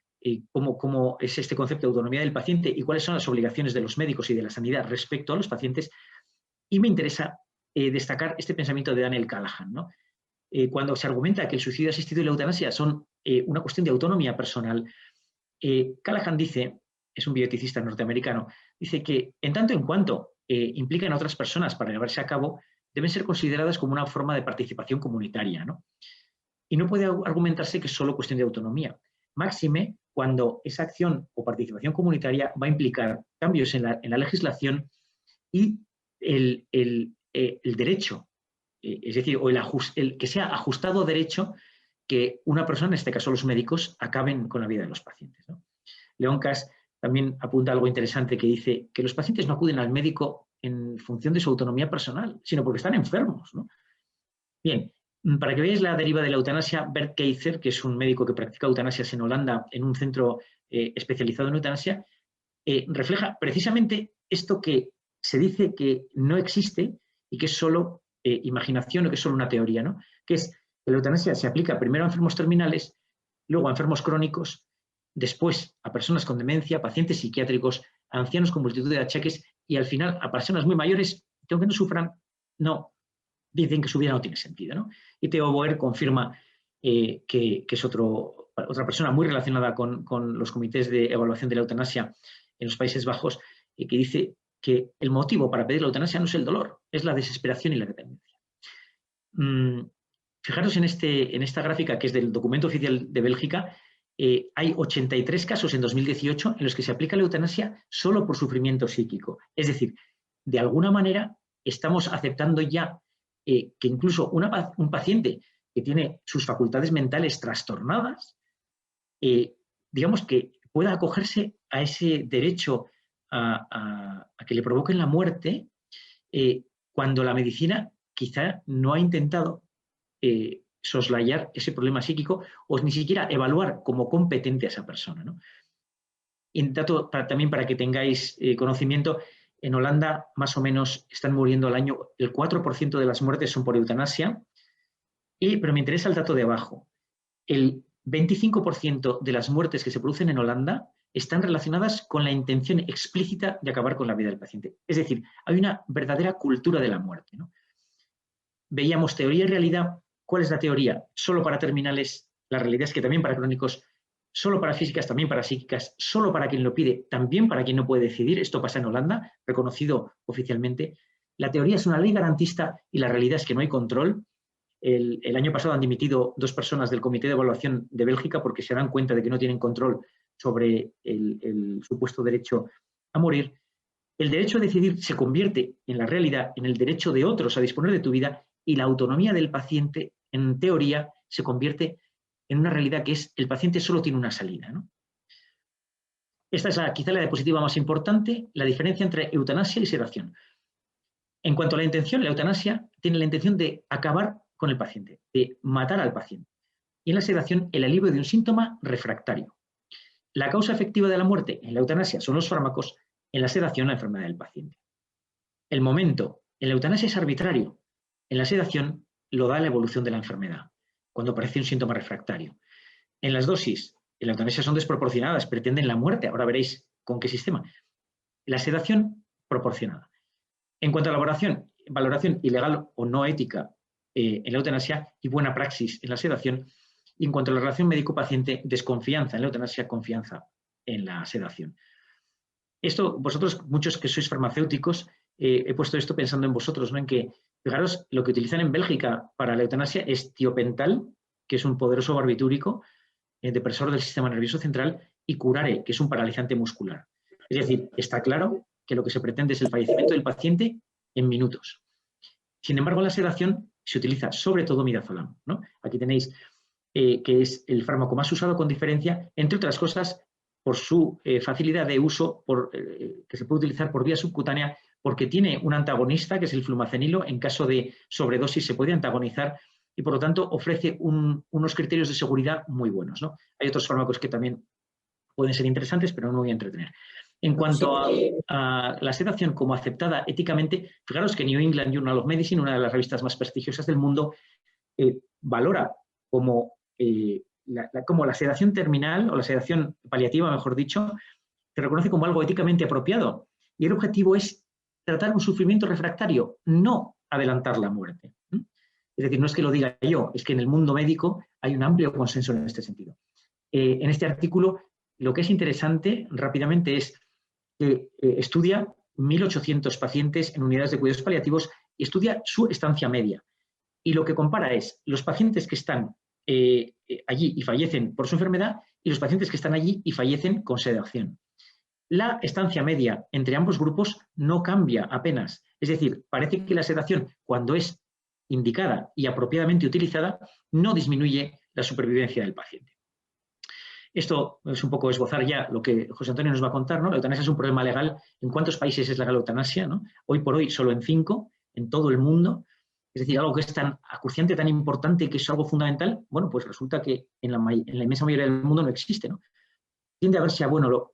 cómo es este concepto de autonomía del paciente y cuáles son las obligaciones de los médicos y de la sanidad respecto a los pacientes. Y me interesa destacar este pensamiento de Daniel Callahan, ¿no? Cuando se argumenta que el suicidio asistido y la eutanasia son una cuestión de autonomía personal, Callahan dice, es un bioeticista norteamericano, dice que en tanto en cuanto implican a otras personas para llevarse a cabo, deben ser consideradas como una forma de participación comunitaria, ¿no? Y no puede argumentarse que es solo cuestión de autonomía. Máxime cuando esa acción o participación comunitaria va a implicar cambios en la legislación y el derecho, es decir, o el que sea ajustado derecho que una persona, en este caso los médicos, acaben con la vida de los pacientes, ¿no? Leon Kass también apunta algo interesante que dice que los pacientes no acuden al médico en función de su autonomía personal, sino porque están enfermos, ¿no? Bien, para que veáis la deriva de la eutanasia, Bert Keizer, que es un médico que practica eutanasias en Holanda en un centro especializado en eutanasia, refleja precisamente esto que se dice que no existe y que es solo imaginación o que es solo una teoría, ¿no? Que es que la eutanasia se aplica primero a enfermos terminales, luego a enfermos crónicos, después a personas con demencia, pacientes psiquiátricos, a ancianos con multitud de achaques y al final a personas muy mayores que aunque no sufran, no dicen que su vida no tiene sentido, ¿no? Y Theo Boer confirma que es otra persona muy relacionada con los comités de evaluación de la eutanasia en los Países Bajos, que dice que el motivo para pedir la eutanasia no es el dolor, es la desesperación y la dependencia. Fijaros en esta gráfica que es del documento oficial de Bélgica. Hay 83 casos en 2018 en los que se aplica la eutanasia solo por sufrimiento psíquico. Es decir, de alguna manera estamos aceptando ya que incluso un paciente que tiene sus facultades mentales trastornadas, digamos que pueda acogerse a ese derecho a que le provoquen la muerte, cuando la medicina quizá no ha intentado soslayar ese problema psíquico o ni siquiera evaluar como competente a esa persona, ¿no? Y dato también para que tengáis conocimiento, en Holanda más o menos están muriendo al año, el 4% de las muertes son por eutanasia, pero me interesa el dato de abajo. El 25% de las muertes que se producen en Holanda están relacionadas con la intención explícita de acabar con la vida del paciente. Es decir, hay una verdadera cultura de la muerte, ¿no? Veíamos teoría y realidad. ¿Cuál es la teoría? Solo para terminales, la realidad es que también para crónicos, solo para físicas, también para psíquicas, solo para quien lo pide, también para quien no puede decidir. Esto pasa en Holanda, reconocido oficialmente. La teoría es una ley garantista y la realidad es que no hay control. El año pasado han dimitido 2 personas del Comité de Evaluación de Bélgica porque se dan cuenta de que no tienen control sobre el supuesto derecho a morir. El derecho a decidir se convierte en la realidad, en el derecho de otros a disponer de tu vida, y la autonomía del paciente, en teoría, se convierte en una realidad que es el paciente solo tiene una salida, ¿no? Esta es quizá la diapositiva más importante, la diferencia entre eutanasia y sedación. En cuanto a la intención, la eutanasia tiene la intención de acabar con el paciente, de matar al paciente. Y en la sedación, el alivio de un síntoma refractario. La causa efectiva de la muerte en la eutanasia son los fármacos, en la sedación la enfermedad del paciente. El momento en la eutanasia es arbitrario, en la sedación lo da la evolución de la enfermedad, cuando aparece un síntoma refractario. En las dosis, en la eutanasia son desproporcionadas, pretenden la muerte, ahora veréis con qué sistema. La sedación, proporcionada. En cuanto a la valoración ilegal o no ética en la eutanasia y buena praxis en la sedación, y en cuanto a la relación médico-paciente, desconfianza en la eutanasia, confianza en la sedación. Esto, vosotros, muchos que sois farmacéuticos, he puesto esto pensando en vosotros, ¿no? En que, fijaros, lo que utilizan en Bélgica para la eutanasia es tiopental, que es un poderoso barbitúrico depresor del sistema nervioso central, y curare, que es un paralizante muscular. Es decir, está claro que lo que se pretende es el fallecimiento del paciente en minutos. Sin embargo, la sedación se utiliza sobre todo midazolam, ¿no? Aquí tenéis que es el fármaco más usado con diferencia, entre otras cosas, por su facilidad de uso, que se puede utilizar por vía subcutánea, porque tiene un antagonista, que es el flumacenilo. En caso de sobredosis se puede antagonizar y, por lo tanto, ofrece unos criterios de seguridad muy buenos, ¿no? Hay otros fármacos que también pueden ser interesantes, pero no me voy a entretener. En cuanto a la sedación como aceptada éticamente, fijaros que New England Journal of Medicine, una de las revistas más prestigiosas del mundo, valora como la sedación terminal, o la sedación paliativa, mejor dicho, se reconoce como algo éticamente apropiado. Y el objetivo es tratar un sufrimiento refractario, no adelantar la muerte. Es decir, no es que lo diga yo, es que en el mundo médico hay un amplio consenso en este sentido. En este artículo, lo que es interesante rápidamente es que estudia 1.800 pacientes en unidades de cuidados paliativos y estudia su estancia media. Y lo que compara es los pacientes que están allí y fallecen por su enfermedad y los pacientes que están allí y fallecen con sedación. La estancia media entre ambos grupos no cambia apenas. Es decir, parece que la sedación, cuando es indicada y apropiadamente utilizada, no disminuye la supervivencia del paciente. Esto es un poco esbozar ya lo que José Antonio nos va a contar, ¿no? La eutanasia es un problema legal. ¿En cuántos países es legal la eutanasia, ¿no? Hoy por hoy solo en 5, en todo el mundo. Es decir, algo que es tan acuciante, tan importante, que es algo fundamental, bueno, pues resulta que en la inmensa mayoría del mundo no existe, ¿no? Tiende a verse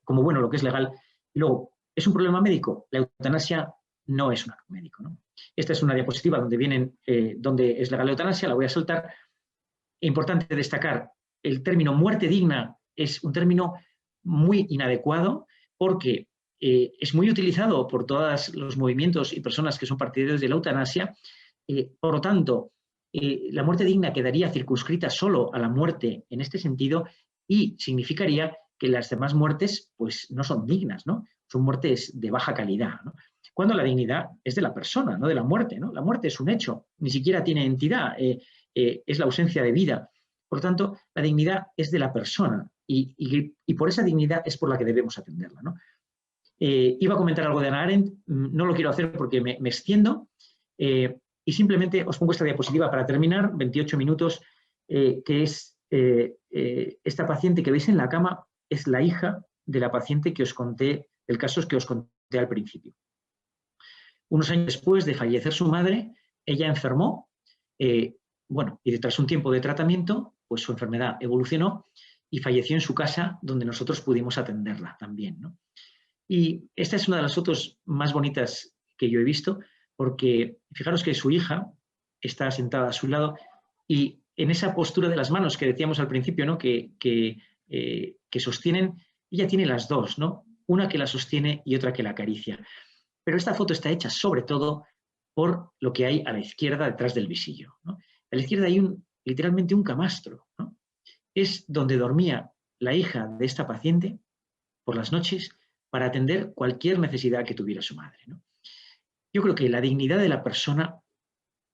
como bueno lo que es legal. Y luego, ¿es un problema médico? La eutanasia no es un acto médico, ¿no? Esta es una diapositiva donde vienen, donde es legal la eutanasia, la voy a soltar. Importante destacar, el término muerte digna es un término muy inadecuado, porque es muy utilizado por todos los movimientos y personas que son partidarios de la eutanasia. Por lo tanto, la muerte digna quedaría circunscrita solo a la muerte en este sentido, y significaría que las demás muertes pues, no son dignas, ¿no? Son muertes de baja calidad, ¿no? Cuando la dignidad es de la persona, no de la muerte, ¿no? La muerte es un hecho, ni siquiera tiene entidad, es la ausencia de vida. Por lo tanto, la dignidad es de la persona, y por esa dignidad es por la que debemos atenderla, ¿no? Iba a comentar algo de Hannah Arendt, no lo quiero hacer porque me extiendo, y simplemente os pongo esta diapositiva para terminar, 28 minutos, que es esta paciente que veis en la cama, es la hija de la paciente que os conté, el caso que os conté al principio. Unos años después de fallecer su madre, ella enfermó, bueno, y tras un tiempo de tratamiento, pues su enfermedad evolucionó y falleció en su casa, donde nosotros pudimos atenderla también, ¿no? Y esta es una de las fotos más bonitas que yo he visto, porque fijaros que su hija está sentada a su lado, y en esa postura de las manos que decíamos al principio, ¿no? que sostienen, ella tiene las dos, ¿no? Una que la sostiene y otra que la acaricia. Pero esta foto está hecha sobre todo por lo que hay a la izquierda detrás del visillo, ¿no? A la izquierda hay literalmente un camastro, ¿no? Es donde dormía la hija de esta paciente por las noches para atender cualquier necesidad que tuviera su madre, ¿no? Yo creo que la dignidad de la persona,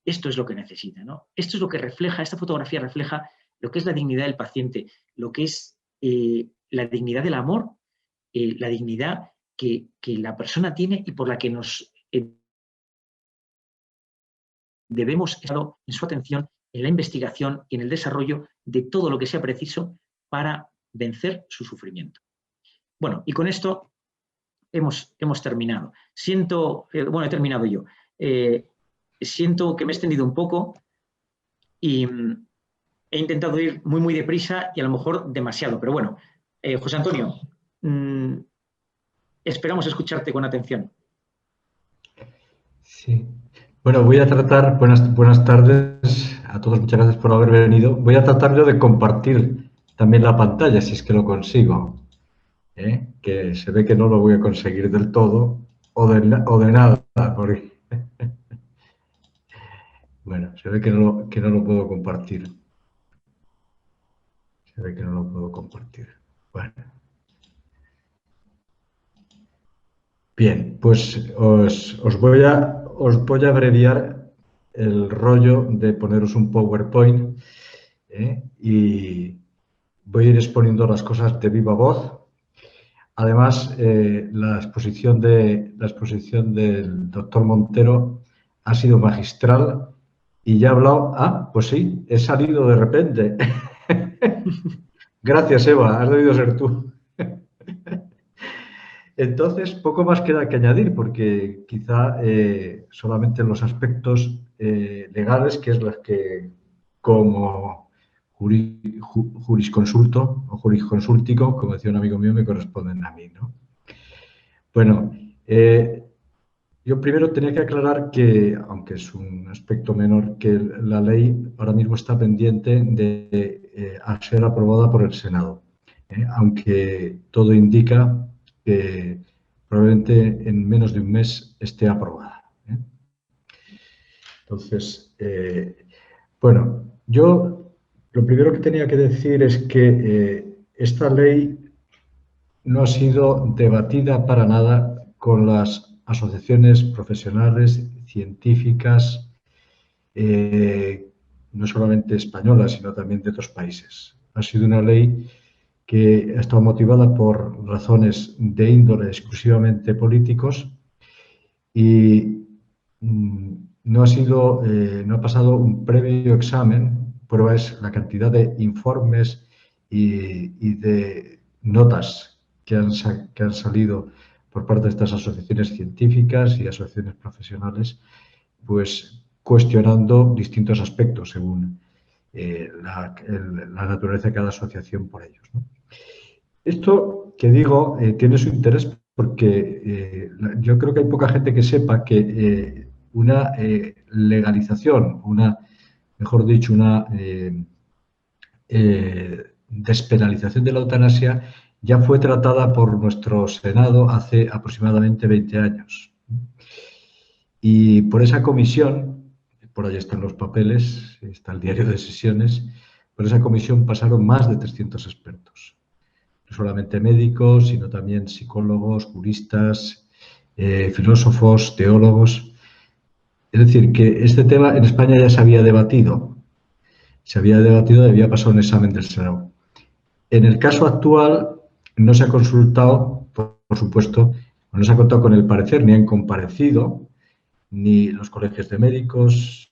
esto es lo que necesita, ¿no? Esto es lo que refleja, esta fotografía refleja lo que es la dignidad del paciente, lo que es la dignidad del amor, la dignidad que la persona tiene y por la que nos debemos estar en su atención, en la investigación y en el desarrollo de todo lo que sea preciso para vencer su sufrimiento. Bueno, y con esto hemos terminado. Bueno, he terminado yo. Siento que me he extendido un poco y he intentado ir muy, muy deprisa y a lo mejor demasiado, pero bueno, José Antonio, esperamos escucharte con atención. Sí. Bueno, voy a tratar, buenas tardes a todos, muchas gracias por haber venido. Voy a tratar yo de compartir también la pantalla, si es que lo consigo. Que se ve que no lo voy a conseguir del todo o de nada, porque bueno, se ve que no lo puedo compartir. Se ve que no lo puedo compartir. Bueno. Bien, pues os voy a abreviar el rollo de poneros un PowerPoint. y voy a ir exponiendo las cosas de viva voz. Además, la exposición del doctor Montero ha sido magistral y ya ha hablado. Ah, pues sí, he salido de repente. Gracias, Eva, has debido ser tú. Entonces, poco más queda que añadir, porque quizá solamente los aspectos legales, que es las que como jurisconsulto o jurisconsultico, como decía un amigo mío, me corresponden a mí, ¿no? Bueno, yo primero tenía que aclarar que, aunque es un aspecto menor, que la ley ahora mismo está pendiente de ser aprobada por el Senado, aunque todo indica que probablemente en menos de un mes esté aprobada. Entonces, bueno, yo lo primero que tenía que decir es que esta ley no ha sido debatida para nada con las asociaciones profesionales, científicas, no solamente españolas, sino también de otros países. Ha sido una ley que ha estado motivada por razones de índole exclusivamente políticos y no ha pasado un previo examen. Prueba es la cantidad de informes y de notas que han salido por parte de estas asociaciones científicas y asociaciones profesionales, pues cuestionando distintos aspectos según la naturaleza de cada asociación por ellos, ¿no? Esto que digo tiene su interés porque yo creo que hay poca gente que sepa que una legalización, mejor dicho, una despenalización de la eutanasia ya fue tratada por nuestro Senado hace aproximadamente 20 años. Y por esa comisión, por ahí están los papeles, está el diario de sesiones, por esa comisión pasaron más de 300 expertos. No solamente médicos, sino también psicólogos, juristas, filósofos, teólogos. Es decir, que este tema en España ya se había debatido y había pasado un examen del Senado. En el caso actual no se ha consultado, por supuesto, no se ha contado con el parecer, ni han comparecido ni los colegios de médicos,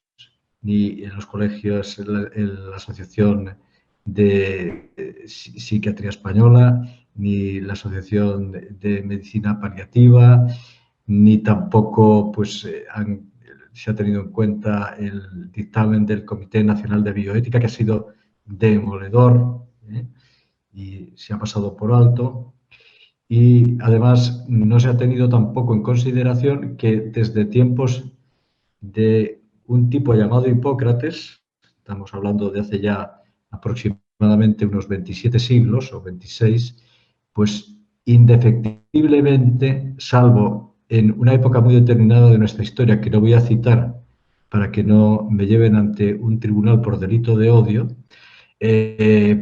ni en los colegios, la Asociación de Psiquiatría Española, ni la Asociación de Medicina Paliativa, ni tampoco pues, se ha tenido en cuenta el dictamen del Comité Nacional de Bioética, que ha sido demoledor y se ha pasado por alto. Y además no se ha tenido tampoco en consideración que desde tiempos de un tipo llamado Hipócrates, estamos hablando de hace ya aproximadamente unos 27 siglos o 26, pues indefectiblemente, salvo en una época muy determinada de nuestra historia, que no voy a citar para que no me lleven ante un tribunal por delito de odio,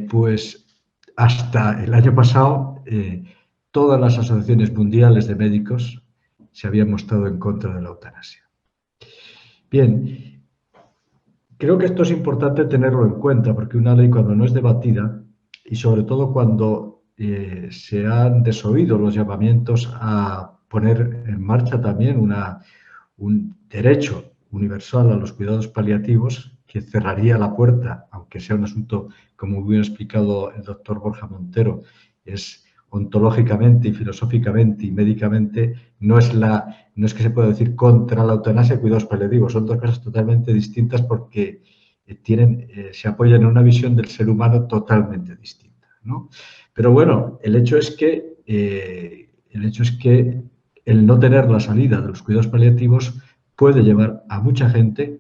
pues hasta el año pasado todas las asociaciones mundiales de médicos se habían mostrado en contra de la eutanasia. Bien, creo que esto es importante tenerlo en cuenta porque una ley cuando no es debatida y sobre todo cuando se han desoído los llamamientos a poner en marcha también un derecho universal a los cuidados paliativos que cerraría la puerta, aunque sea un asunto, como bien explicado el doctor Borja Montero, es ontológicamente y filosóficamente y médicamente, no es que se pueda decir contra la eutanasia y cuidados paliativos, son dos cosas totalmente distintas porque se apoyan en una visión del ser humano totalmente distinta, ¿no? Pero bueno, el hecho es que el no tener la salida de los cuidados paliativos puede llevar a mucha gente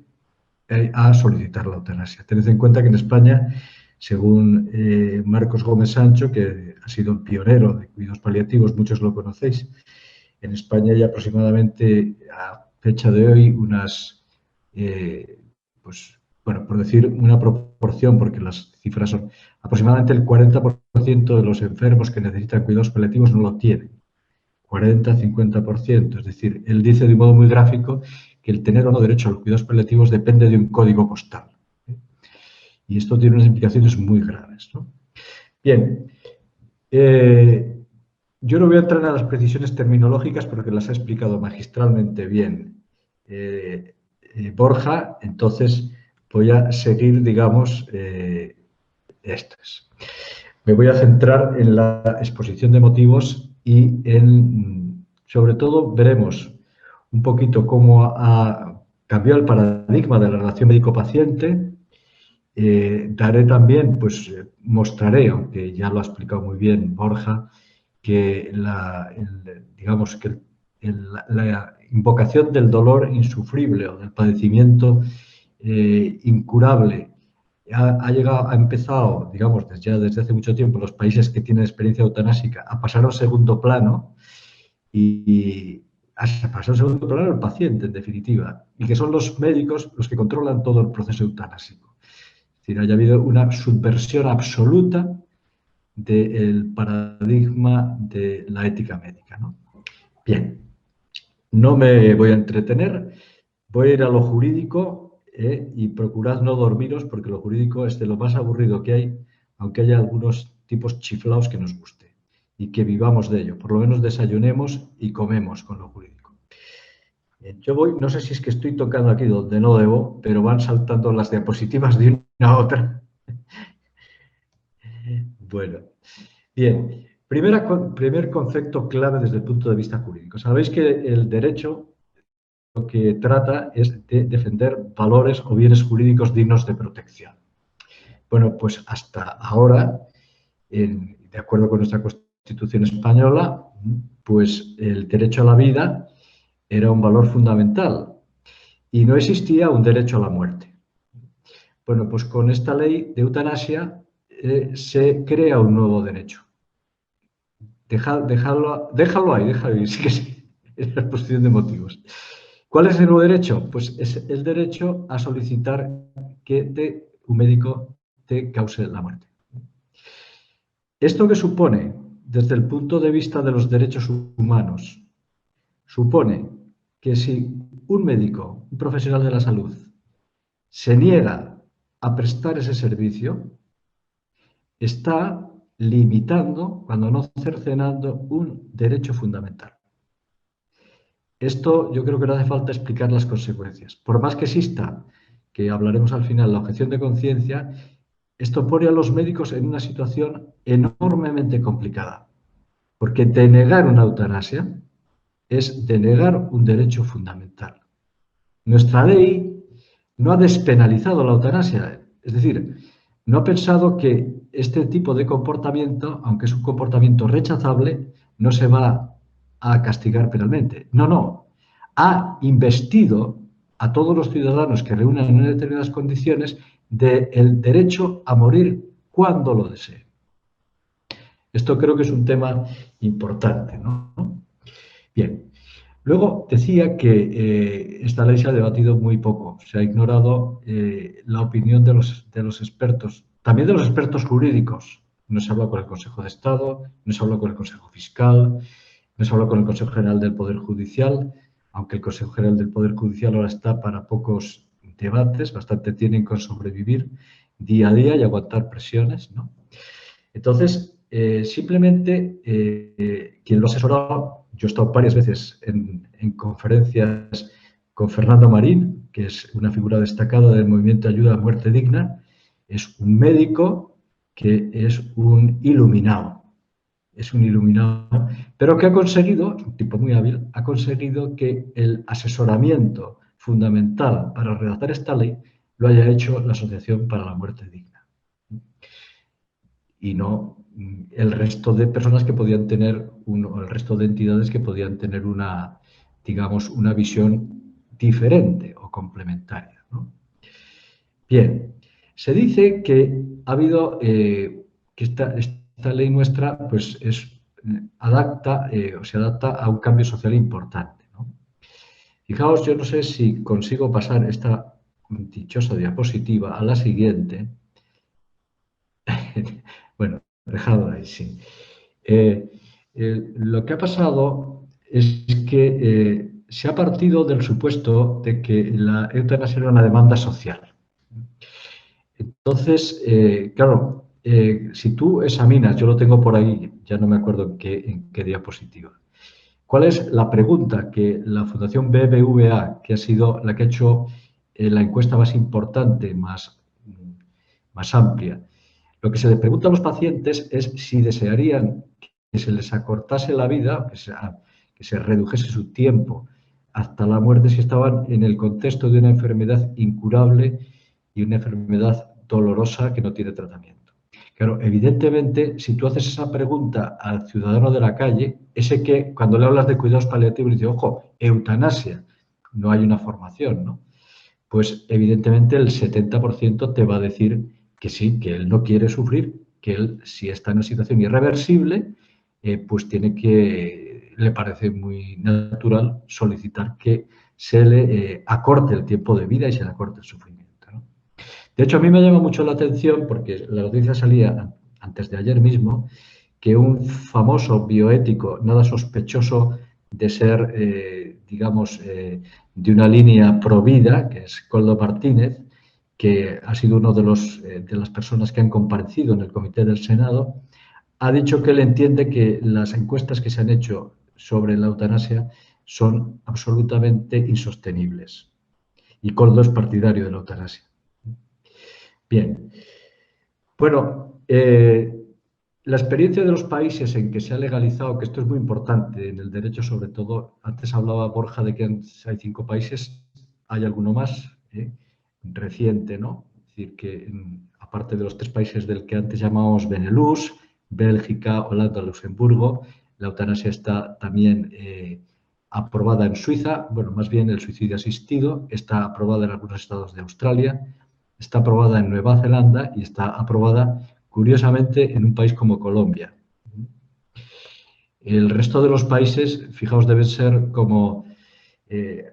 a solicitar la eutanasia. Tened en cuenta que en España, según Marcos Gómez Sancho, que ha sido el pionero de cuidados paliativos, muchos lo conocéis, en España hay aproximadamente, a fecha de hoy, por decir una proporción, porque las cifras son aproximadamente el 40% de los enfermos que necesitan cuidados paliativos no lo tienen. 40-50%. Es decir, él dice de un modo muy gráfico que el tener o no derecho a los cuidados paliativos depende de un código postal. Y esto tiene unas implicaciones muy graves, ¿no? Bien, yo no voy a entrar en las precisiones terminológicas porque las ha explicado magistralmente bien Borja, entonces voy a seguir, digamos, estas. Me voy a centrar en la exposición de motivos y sobre todo, veremos un poquito cómo ha cambiado el paradigma de la relación médico-paciente. Daré también, pues mostraré, aunque ya lo ha explicado muy bien Borja, que digamos que la invocación del dolor insufrible o del padecimiento incurable ha empezado, digamos, ya desde hace mucho tiempo, los países que tienen experiencia eutanásica a pasar a un segundo plano y a pasar a un segundo plano el paciente, en definitiva, y que son los médicos los que controlan todo el proceso eutanásico. Es decir, haya habido una subversión absoluta del paradigma de la ética médica, ¿no? Bien, no me voy a entretener, voy a ir a lo jurídico y procurad no dormiros porque lo jurídico es de lo más aburrido que hay, aunque haya algunos tipos chiflaos que nos guste y que vivamos de ello, por lo menos desayunemos y comemos con lo jurídico. Bien, yo voy, no sé si es que estoy tocando aquí donde no debo, pero van saltando las diapositivas de una a otra. Bueno, bien. Primer concepto clave desde el punto de vista jurídico. Sabéis que el derecho lo que trata es de defender valores o bienes jurídicos dignos de protección. Bueno, pues hasta ahora, de acuerdo con nuestra Constitución española, pues el derecho a la vida era un valor fundamental y no existía un derecho a la muerte. Bueno, pues con esta ley de eutanasia se crea un nuevo derecho. Déjalo ahí, sí que sí, es la exposición de motivos. ¿Cuál es el nuevo derecho? Pues es el derecho a solicitar que un médico te cause la muerte. ¿Esto qué supone? Desde el punto de vista de los derechos humanos, supone que si un médico, un profesional de la salud, se niega a prestar ese servicio, está limitando, cuando no cercenando, un derecho fundamental. Esto yo creo que no hace falta explicar las consecuencias. Por más que exista, que hablaremos al final, la objeción de conciencia, esto pone a los médicos en una situación enormemente complicada. Porque denegar una eutanasia es denegar un derecho fundamental. Nuestra ley no ha despenalizado la eutanasia. Es decir, no ha pensado que este tipo de comportamiento, aunque es un comportamiento rechazable, no se va a castigar penalmente. No. Ha investido a todos los ciudadanos que reúnan en determinadas condiciones del derecho a morir cuando lo deseen. Esto creo que es un tema importante, ¿no? Bien. Luego decía que esta ley se ha debatido muy poco. Se ha ignorado la opinión de los expertos, también de los expertos jurídicos. No se habla con el Consejo de Estado, no se habla con el Consejo Fiscal, no se habla con el Consejo General del Poder Judicial, aunque el Consejo General del Poder Judicial ahora está para pocos debates, bastante tienen con sobrevivir día a día y aguantar presiones, ¿no? Entonces, simplemente quien lo ha asesorado, yo he estado varias veces en conferencias con Fernando Marín, que es una figura destacada del movimiento de ayuda a muerte digna, es un médico que es un iluminado, pero que ha conseguido, es un tipo muy hábil, ha conseguido que el asesoramiento fundamental para redactar esta ley lo haya hecho la Asociación para la Muerte Digna. Y no el resto de personas que podían tener, el resto de entidades que podían tener una, digamos, una visión diferente o complementaria, ¿no? Bien, se dice que ha habido, que esta ley nuestra pues adapta o se adapta a un cambio social importante, ¿no? Fijaos, yo no sé si consigo pasar esta dichosa diapositiva a la siguiente. Bueno, dejado ahí, sí. Lo que ha pasado es que se ha partido del supuesto de que la eutanasia era una demanda social. Entonces, claro, si tú examinas, yo lo tengo por ahí, ya no me acuerdo en qué diapositiva. ¿Cuál es la pregunta que la Fundación BBVA, que ha sido la que ha hecho la encuesta más importante, más amplia? Lo que se le pregunta a los pacientes es si desearían que se les acortase la vida, que se redujese su tiempo hasta la muerte si estaban en el contexto de una enfermedad incurable y una enfermedad dolorosa que no tiene tratamiento. Claro, evidentemente, si tú haces esa pregunta al ciudadano de la calle, ese que cuando le hablas de cuidados paliativos dice, ojo, eutanasia, no hay una formación, ¿no? Pues evidentemente el 70% te va a decir que sí, que él no quiere sufrir, que él, si está en una situación irreversible, pues le parece muy natural solicitar que se le acorte el tiempo de vida y se le acorte el sufrimiento, ¿no? De hecho, a mí me llama mucho la atención, porque la noticia salía antes de ayer mismo, que un famoso bioético, nada sospechoso de ser, digamos, de una línea provida, que es Koldo Martínez, que ha sido uno de las personas que han comparecido en el comité del Senado, ha dicho que él entiende que las encuestas que se han hecho sobre la eutanasia son absolutamente insostenibles. Y Koldo es partidario de la eutanasia. Bien. Bueno, la experiencia de los países en que se ha legalizado, que esto es muy importante en el derecho sobre todo, antes hablaba Borja de que hay 5 países, hay alguno más, reciente, ¿no? Es decir, que aparte de los 3 países del que antes llamábamos Benelux, Bélgica, Holanda, Luxemburgo, la eutanasia está también aprobada en Suiza, bueno, más bien el suicidio asistido, está aprobada en algunos estados de Australia, está aprobada en Nueva Zelanda y está aprobada, curiosamente, en un país como Colombia. El resto de los países, fijaos, deben ser como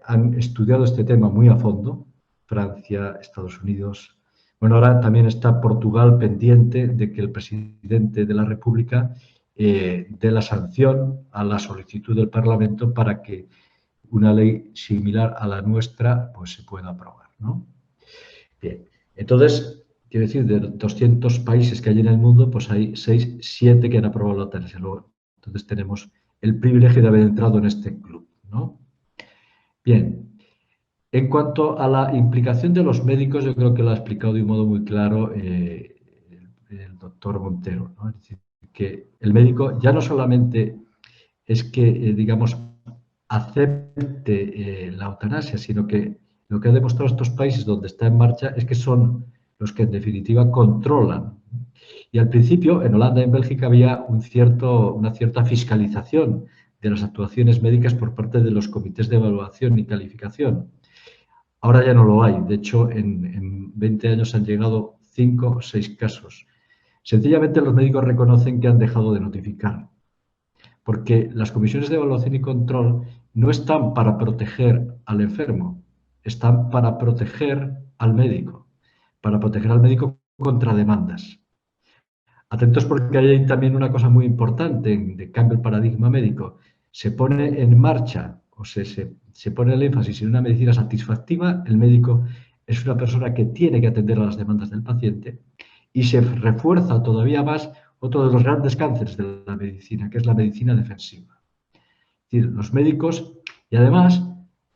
han estudiado este tema muy a fondo, Francia, Estados Unidos. Bueno, ahora también está Portugal pendiente de que el presidente de la República dé la sanción a la solicitud del Parlamento para que una ley similar a la nuestra pues se pueda aprobar, ¿no? Bien, entonces, quiero decir, de 200 países que hay en el mundo, pues hay 6, 7 que han aprobado la eutanasia. Entonces tenemos el privilegio de haber entrado en este club, ¿no? Bien, en cuanto a la implicación de los médicos, yo creo que lo ha explicado de un modo muy claro el doctor Montero, ¿no? Es decir, que el médico ya no solamente es que, digamos, acepte la eutanasia, sino que lo que ha demostrado estos países donde está en marcha es que son los que en definitiva controlan. Y al principio, en Holanda y en Bélgica había una cierta fiscalización de las actuaciones médicas por parte de los comités de evaluación y calificación. Ahora ya no lo hay. De hecho, en 20 años han llegado 5 o 6 casos. Sencillamente los médicos reconocen que han dejado de notificar, porque las comisiones de evaluación y control no están para proteger al enfermo, están para proteger al médico contra demandas. Atentos porque hay también una cosa muy importante de cambio el paradigma médico. Se pone en marcha o se pone el énfasis en una medicina satisfactiva, el médico es una persona que tiene que atender a las demandas del paciente y se refuerza todavía más otro de los grandes cánceres de la medicina, que es la medicina defensiva. Es decir, los médicos, y además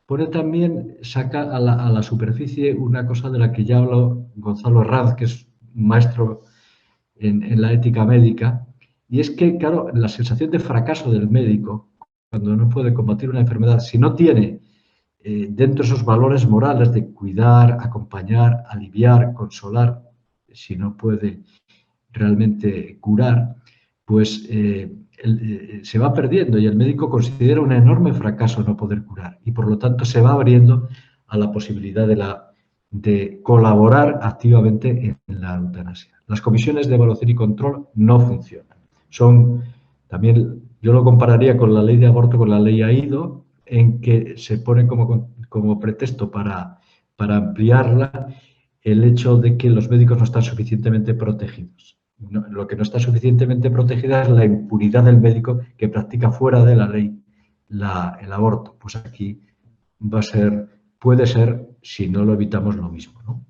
pone también, saca a la superficie una cosa de la que ya habló Gonzalo Herranz, que es un maestro en la ética médica, y es que, claro, la sensación de fracaso del médico, cuando no puede combatir una enfermedad, si no tiene dentro esos valores morales de cuidar, acompañar, aliviar, consolar, si no puede realmente curar, pues se va perdiendo y el médico considera un enorme fracaso no poder curar y por lo tanto se va abriendo a la posibilidad de colaborar activamente en la eutanasia. Las comisiones de evaluación y control no funcionan. También yo lo compararía con la ley de aborto, con la ley AIDO, en que se pone como pretexto para ampliarla el hecho de que los médicos no están suficientemente protegidos. Lo que no está suficientemente protegida es la impunidad del médico que practica fuera de la ley el aborto. Pues aquí puede ser, si no lo evitamos, lo mismo, ¿no?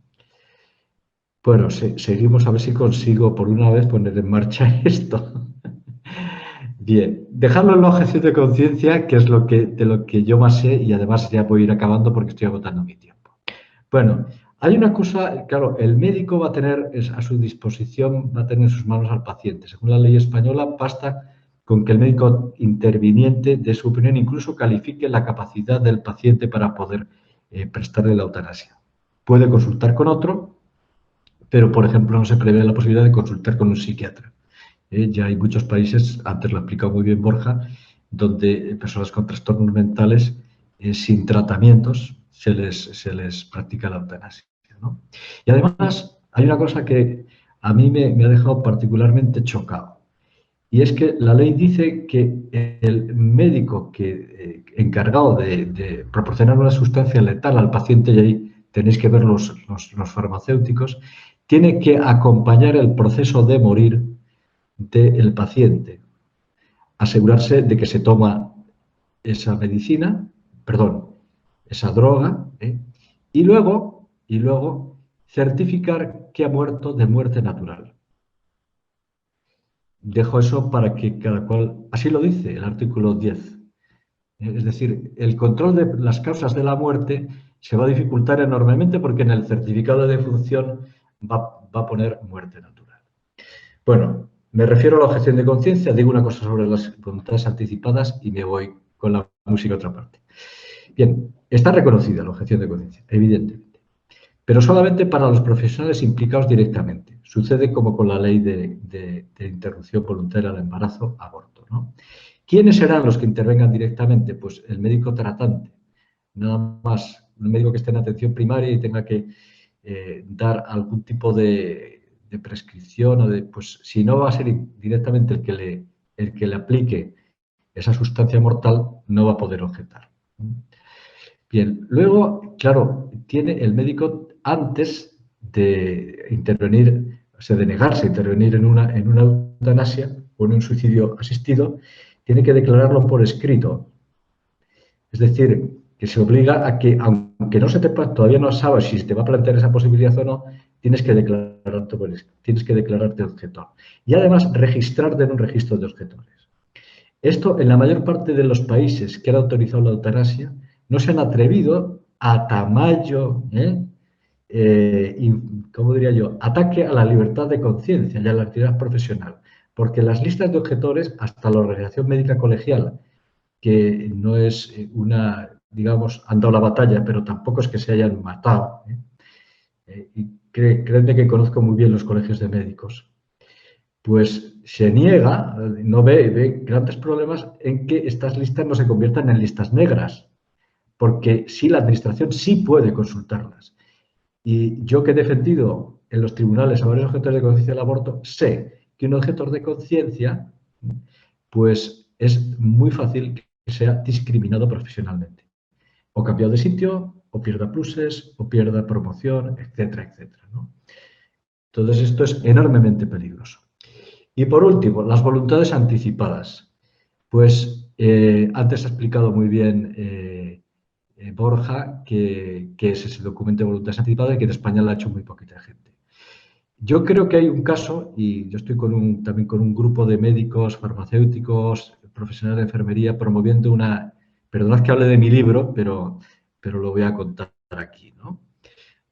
Bueno, seguimos a ver si consigo por una vez poner en marcha esto. Bien, dejarlo en la objeción de conciencia, que es de lo que yo más sé, y además ya voy a ir acabando porque estoy agotando mi tiempo. Bueno, hay una cosa, claro, el médico va a tener a su disposición, va a tener en sus manos al paciente. Según la ley española, basta con que el médico interviniente dé su opinión, incluso califique la capacidad del paciente para poder prestarle la eutanasia. Puede consultar con otro, pero, por ejemplo, no se prevé la posibilidad de consultar con un psiquiatra. Ya hay muchos países, antes lo ha explicado muy bien Borja, donde personas con trastornos mentales sin tratamientos se les practica la eutanasia, ¿no? Y además hay una cosa que a mí me ha dejado particularmente chocado, y es que la ley dice que el médico encargado de proporcionar una sustancia letal al paciente, y ahí tenéis que ver los farmacéuticos, tiene que acompañar el proceso de morir del paciente, asegurarse de que se toma esa medicina, perdón, esa droga, y luego certificar que ha muerto de muerte natural. Dejo eso para que cada cual, así lo dice el artículo 10. Es decir, el control de las causas de la muerte se va a dificultar enormemente porque en el certificado de defunción va a poner muerte natural. Bueno, me refiero a la objeción de conciencia, digo una cosa sobre las voluntades anticipadas y me voy con la música a otra parte. Bien, está reconocida la objeción de conciencia, evidentemente, pero solamente para los profesionales implicados directamente. Sucede como con la ley de interrupción voluntaria del embarazo, aborto, ¿no? ¿Quiénes serán los que intervengan directamente? Pues el médico tratante, nada más, un médico que esté en atención primaria y tenga que dar algún tipo de prescripción, o pues si no va a ser directamente el que le aplique esa sustancia mortal, no va a poder objetar. Bien, luego, claro, tiene el médico, antes de intervenir, o sea, de negarse a intervenir en una eutanasia o en un suicidio asistido, tiene que declararlo por escrito. Es decir, que se obliga a que, aunque no se te, todavía no sabes si te va a plantear esa posibilidad o no, tienes que declararte objetor. Y además registrarte en un registro de objetores. Esto, en la mayor parte de los países que han autorizado la eutanasia, no se han atrevido a tamaño, ¿cómo diría yo?, ataque a la libertad de conciencia y a la actividad profesional. Porque las listas de objetores, hasta la Organización Médica Colegial, que no es una, digamos, han dado la batalla, pero tampoco es que se hayan matado. Y créanme que conozco muy bien los colegios de médicos. Pues se niega, no ve grandes problemas en que estas listas no se conviertan en listas negras, porque sí, la administración sí puede consultarlas. Y yo que he defendido en los tribunales a varios objetores de conciencia del aborto, sé que un objetor de conciencia, pues es muy fácil que sea discriminado profesionalmente. O cambiado de sitio, o pierda pluses, o pierda promoción, etcétera, etcétera, ¿no? Entonces esto es enormemente peligroso. Y por último, las voluntades anticipadas. Pues antes ha explicado muy bien Borja que es ese documento de voluntades anticipadas y que en España lo ha hecho muy poquita gente. Yo creo que hay un caso, y yo estoy también con un grupo de médicos, farmacéuticos, profesionales de enfermería, promoviendo perdonad que hable de mi libro, pero lo voy a contar aquí, ¿no?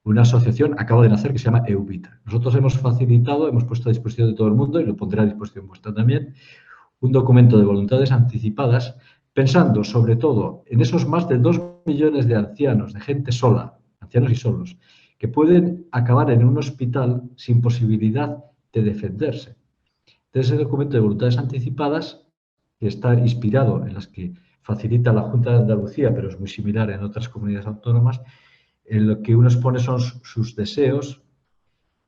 Una asociación acaba de nacer que se llama EUVITA. Nosotros hemos facilitado, hemos puesto a disposición de todo el mundo, y lo pondré a disposición vuestra también, un documento de voluntades anticipadas, pensando sobre todo en esos más de 2 millones de ancianos, de gente sola, ancianos y solos, que pueden acabar en un hospital sin posibilidad de defenderse. Entonces, ese documento de voluntades anticipadas, que está inspirado en las que facilita la Junta de Andalucía, pero es muy similar en otras comunidades autónomas, en lo que uno expone son sus deseos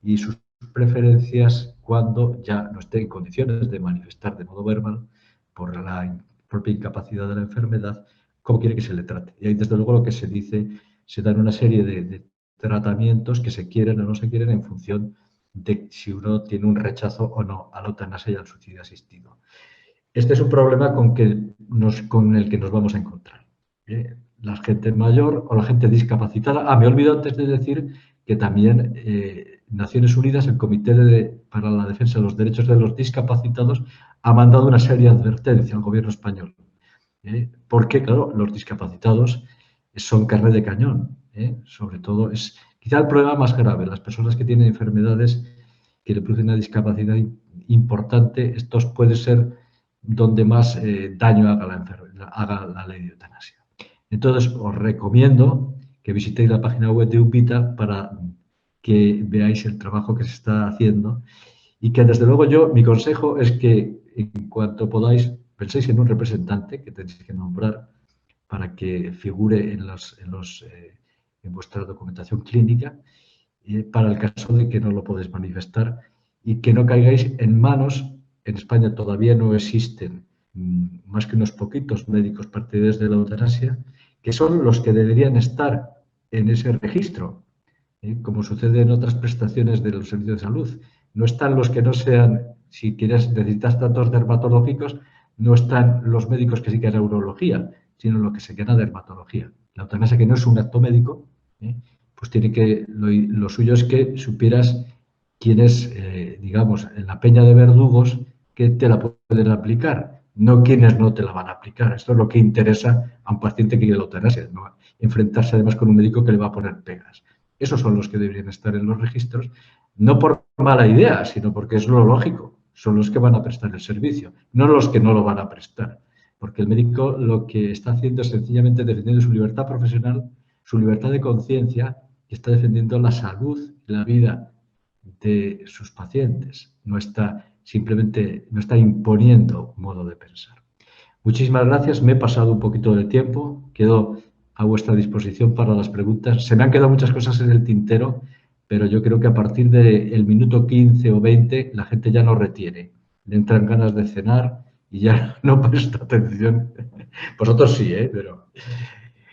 y sus preferencias cuando ya no esté en condiciones de manifestar de modo verbal, por la propia incapacidad de la enfermedad, cómo quiere que se le trate. Y ahí, desde luego, lo que se dice, se dan una serie de tratamientos que se quieren o no se quieren en función de si uno tiene un rechazo o no a la eutanasia y al suicidio asistido. Este es un problema con el que nos vamos a encontrar. La gente mayor o la gente discapacitada. Me he olvidado antes de decir que también Naciones Unidas, el Comité para la Defensa de los Derechos de los Discapacitados ha mandado una seria advertencia al gobierno español. Porque, claro, los discapacitados son carne de cañón. Sobre todo, es quizá el problema más grave. Las personas que tienen enfermedades que le producen una discapacidad importante, estos puede ser donde más daño haga la ley de eutanasia. Entonces, os recomiendo que visitéis la página web de UPITA para que veáis el trabajo que se está haciendo y que, desde luego, mi consejo es que, en cuanto podáis, penséis en un representante que tenéis que nombrar para que figure en vuestra documentación clínica, para el caso de que no lo podéis manifestar y que no caigáis en manos. En España todavía no existen más que unos poquitos médicos partidarios de la eutanasia, que son los que deberían estar en ese registro, como sucede en otras prestaciones de los servicios de salud. No están los que no sean, si necesitas datos dermatológicos, no están los médicos que se quedan a urología, sino los que se quedan a dermatología. La eutanasia, que no es un acto médico, pues lo suyo es que supieras quién es, digamos, en la peña de verdugos que te la pueden aplicar, no quienes no te la van a aplicar. Esto es lo que interesa a un paciente que quiere la eutanasia, no enfrentarse además con un médico que le va a poner pegas. Esos son los que deberían estar en los registros, no por mala idea, sino porque es lo lógico. Son los que van a prestar el servicio, no los que no lo van a prestar. Porque el médico lo que está haciendo es sencillamente defendiendo su libertad profesional, su libertad de conciencia, y está defendiendo la salud y la vida de sus pacientes. No está imponiendo modo de pensar. Muchísimas gracias. Me he pasado un poquito del tiempo. Quedo a vuestra disposición para las preguntas. Se me han quedado muchas cosas en el tintero, pero yo creo que a partir del minuto 15 o 20 la gente ya no retiene. Le entran ganas de cenar y ya no presta atención. Vosotros sí, pero...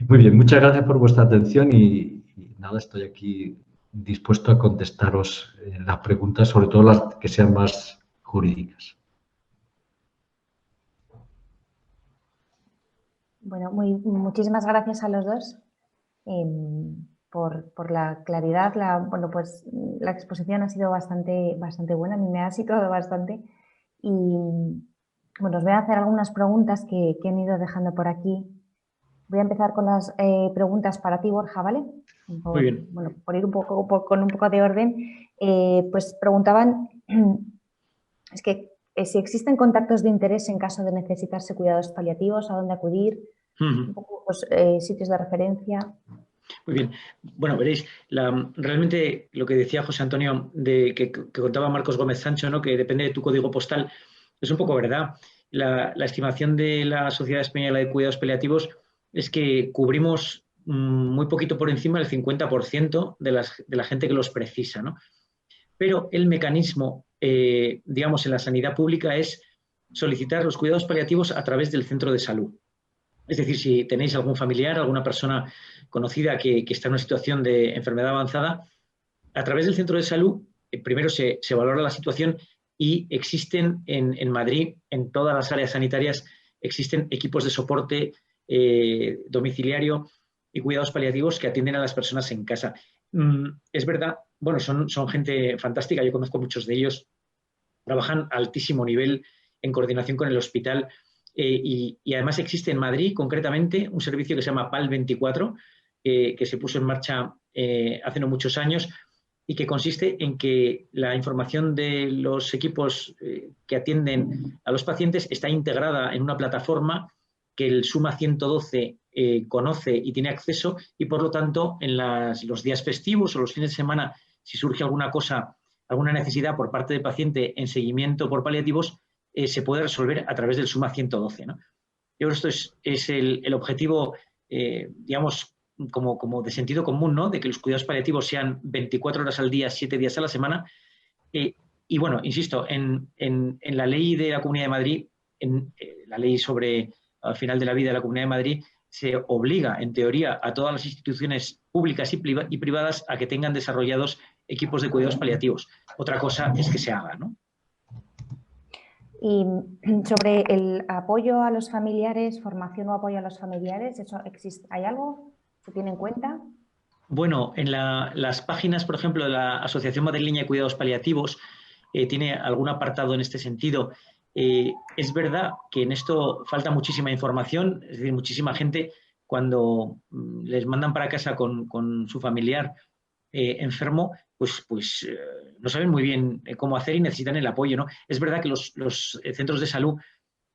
Muy bien, muchas gracias por vuestra atención y nada, estoy aquí dispuesto a contestaros las preguntas, sobre todo las que sean más jurídicas. Bueno, muchísimas gracias a los dos por la claridad. La exposición ha sido bastante buena, a mí me ha situado bastante. Y bueno, os voy a hacer algunas preguntas que han ido dejando por aquí. Voy a empezar con las preguntas para ti, Borja, ¿vale? Muy bien. Bueno, por ir con un poco de orden, pues preguntaban, es que si existen contactos de interés en caso de necesitarse cuidados paliativos, a dónde acudir, un poco, pues, sitios de referencia. Muy bien. Bueno, veréis, realmente lo que decía José Antonio, que contaba Marcos Gómez Sancho, ¿no?, que depende de tu código postal, es un poco verdad. La estimación de la Sociedad Española de Cuidados Paliativos es que cubrimos muy poquito por encima del 50% de la gente que los precisa, ¿no? Pero el mecanismo, digamos, en la sanidad pública es solicitar los cuidados paliativos a través del centro de salud. Es decir, si tenéis algún familiar, alguna persona conocida que está en una situación de enfermedad avanzada, a través del centro de salud, primero se valora la situación y existen en Madrid, en todas las áreas sanitarias, existen equipos de soporte domiciliario y cuidados paliativos que atienden a las personas en casa. Es verdad, bueno, son gente fantástica, yo conozco muchos de ellos, trabajan a altísimo nivel en coordinación con el hospital. Y además existe en Madrid, concretamente, un servicio que se llama PAL 24, que se puso en marcha hace no muchos años y que consiste en que la información de los equipos que atienden a los pacientes está integrada en una plataforma que el Suma 112 conoce y tiene acceso, y por lo tanto en los días festivos o los fines de semana, si surge alguna necesidad por parte del paciente en seguimiento por paliativos, se puede resolver a través del Suma 112, ¿no? Yo creo que esto es el objetivo, digamos, como de sentido común, ¿no?, de que los cuidados paliativos sean 24 horas al día, 7 días a la semana. Y bueno, insisto, en la ley de la Comunidad de Madrid, en la ley sobre al final de la vida de la Comunidad de Madrid, se obliga, en teoría, a todas las instituciones públicas y privadas a que tengan desarrollados equipos de cuidados paliativos. Otra cosa es que se haga, ¿no? Y sobre el apoyo a los familiares, formación o apoyo a los familiares, ¿eso existe? ¿Hay algo? ¿Se tiene en cuenta? Bueno, en las páginas, por ejemplo, de la Asociación Madrileña de Cuidados Paliativos, tiene algún apartado en este sentido. Es verdad que en esto falta muchísima información, es decir, muchísima gente cuando les mandan para casa con su familiar enfermo, pues no saben muy bien cómo hacer y necesitan el apoyo, ¿no? Es verdad que los centros de salud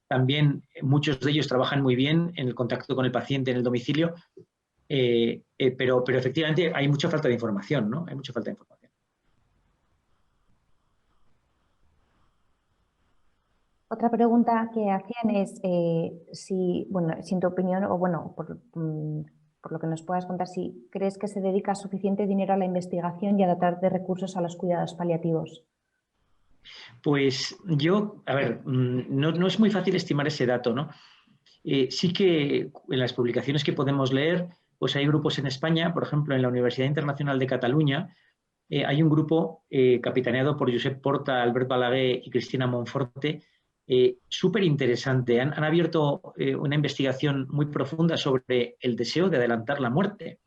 también, muchos de ellos trabajan muy bien en el contacto con el paciente en el domicilio, pero efectivamente hay mucha falta de información, ¿no? Hay mucha falta de información. Otra pregunta que hacían es si, bueno, si en tu opinión, o bueno, por lo que nos puedas contar, si crees que se dedica suficiente dinero a la investigación y a dotar de recursos a los cuidados paliativos. Pues yo, a ver, no es muy fácil estimar ese dato, ¿no? Sí que en las publicaciones que podemos leer, pues hay grupos en España, por ejemplo, en la Universidad Internacional de Cataluña, hay un grupo capitaneado por Josep Porta, Albert Balaguer y Cristina Monforte, súper interesante. Han abierto una investigación muy profunda sobre el deseo de adelantar la muerte.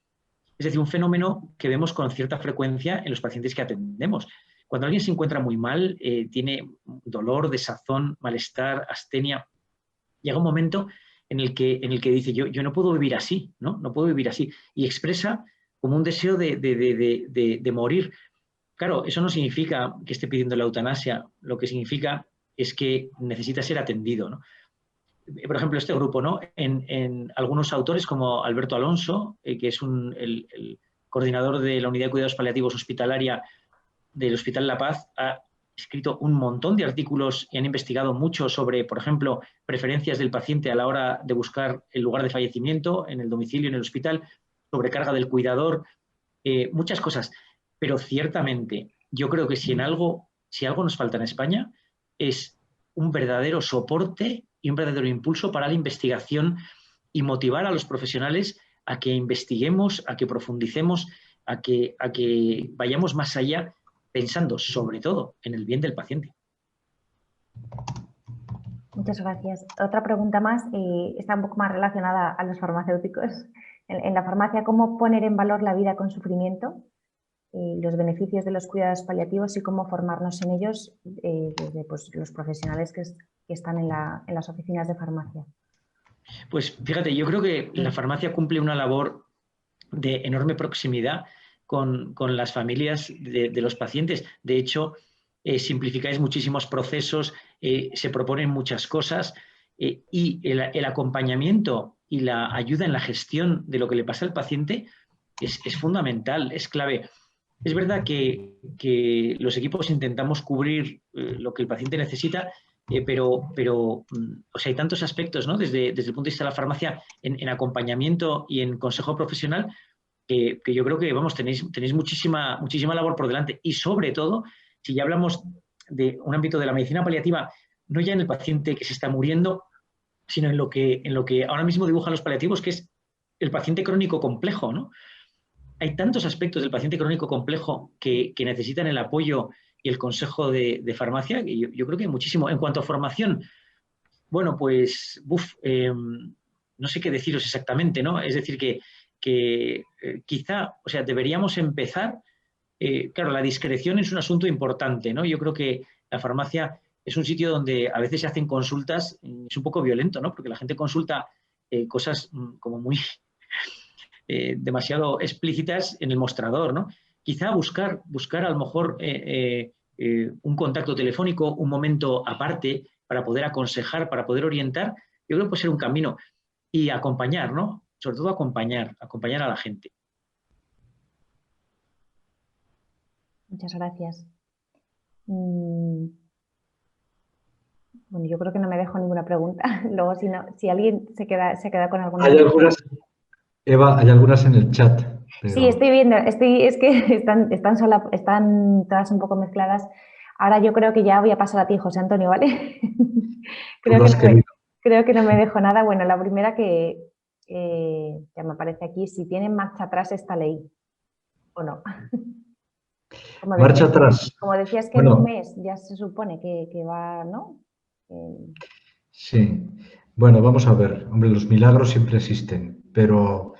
Es decir, un fenómeno que vemos con cierta frecuencia en los pacientes que atendemos. Cuando alguien se encuentra muy mal, tiene dolor, desazón, malestar, astenia, llega un momento en el que dice, yo no puedo vivir así, ¿no? No puedo vivir así. Y expresa como un deseo de morir. Claro, eso no significa que esté pidiendo la eutanasia, lo que significa es que necesita ser atendido, ¿no? Por ejemplo, este grupo, ¿no? En algunos autores como Alberto Alonso, que es el coordinador de la Unidad de Cuidados Paliativos Hospitalaria del Hospital La Paz, ha escrito un montón de artículos y han investigado mucho sobre, por ejemplo, preferencias del paciente a la hora de buscar el lugar de fallecimiento, en el domicilio, en el hospital, sobrecarga del cuidador, muchas cosas. Pero ciertamente, yo creo que si algo nos falta en España, es un verdadero soporte y un verdadero impulso para la investigación y motivar a los profesionales a que investiguemos, a que profundicemos, a que vayamos más allá, pensando sobre todo en el bien del paciente. Muchas gracias. Otra pregunta más, está un poco más relacionada a los farmacéuticos. En la farmacia, ¿cómo poner en valor la vida con sufrimiento, los beneficios de los cuidados paliativos y cómo formarnos en ellos desde pues, los profesionales que están en las oficinas de farmacia? Pues fíjate, yo creo que la farmacia cumple una labor de enorme proximidad con las familias de los pacientes. De hecho, simplificáis muchísimos procesos, se proponen muchas cosas y el acompañamiento y la ayuda en la gestión de lo que le pasa al paciente es fundamental, es clave. Es verdad que los equipos intentamos cubrir lo que el paciente necesita, pero o sea, hay tantos aspectos, ¿no? Desde el punto de vista de la farmacia en acompañamiento y en consejo profesional que yo creo que, vamos, tenéis muchísima labor por delante. Y sobre todo, si ya hablamos de un ámbito de la medicina paliativa, no ya en el paciente que se está muriendo, sino en lo que ahora mismo dibujan los paliativos, que es el paciente crónico complejo, ¿no? Hay tantos aspectos del paciente crónico complejo que necesitan el apoyo y el consejo de farmacia, que yo creo que hay muchísimo. En cuanto a formación, bueno, pues, no sé qué deciros exactamente, ¿no? Es decir, que quizá, o sea, deberíamos empezar, claro, la discreción es un asunto importante, ¿no? Yo creo que la farmacia es un sitio donde a veces se hacen consultas, es un poco violento, ¿no? Porque la gente consulta cosas como muy demasiado explícitas en el mostrador, ¿no? Quizá buscar a lo mejor un contacto telefónico, un momento aparte para poder aconsejar, para poder orientar, yo creo que puede ser un camino. Y acompañar, ¿no? Sobre todo acompañar a la gente. Muchas gracias. Bueno, yo creo que no me dejo ninguna pregunta. Luego, si alguien se queda con alguna Hay algunas, Eva, hay algunas en el chat. Pero... Sí, estoy viendo, es que están todas un poco mezcladas. Ahora yo creo que ya voy a pasar a ti, José Antonio, ¿vale? Creo que no me dejo nada. Bueno, la primera que ya me aparece aquí, si tiene marcha atrás esta ley o no. Marcha atrás. Como decías que en un mes ya se supone que va, ¿no? Sí. Bueno, vamos a ver. Hombre, los milagros siempre existen, pero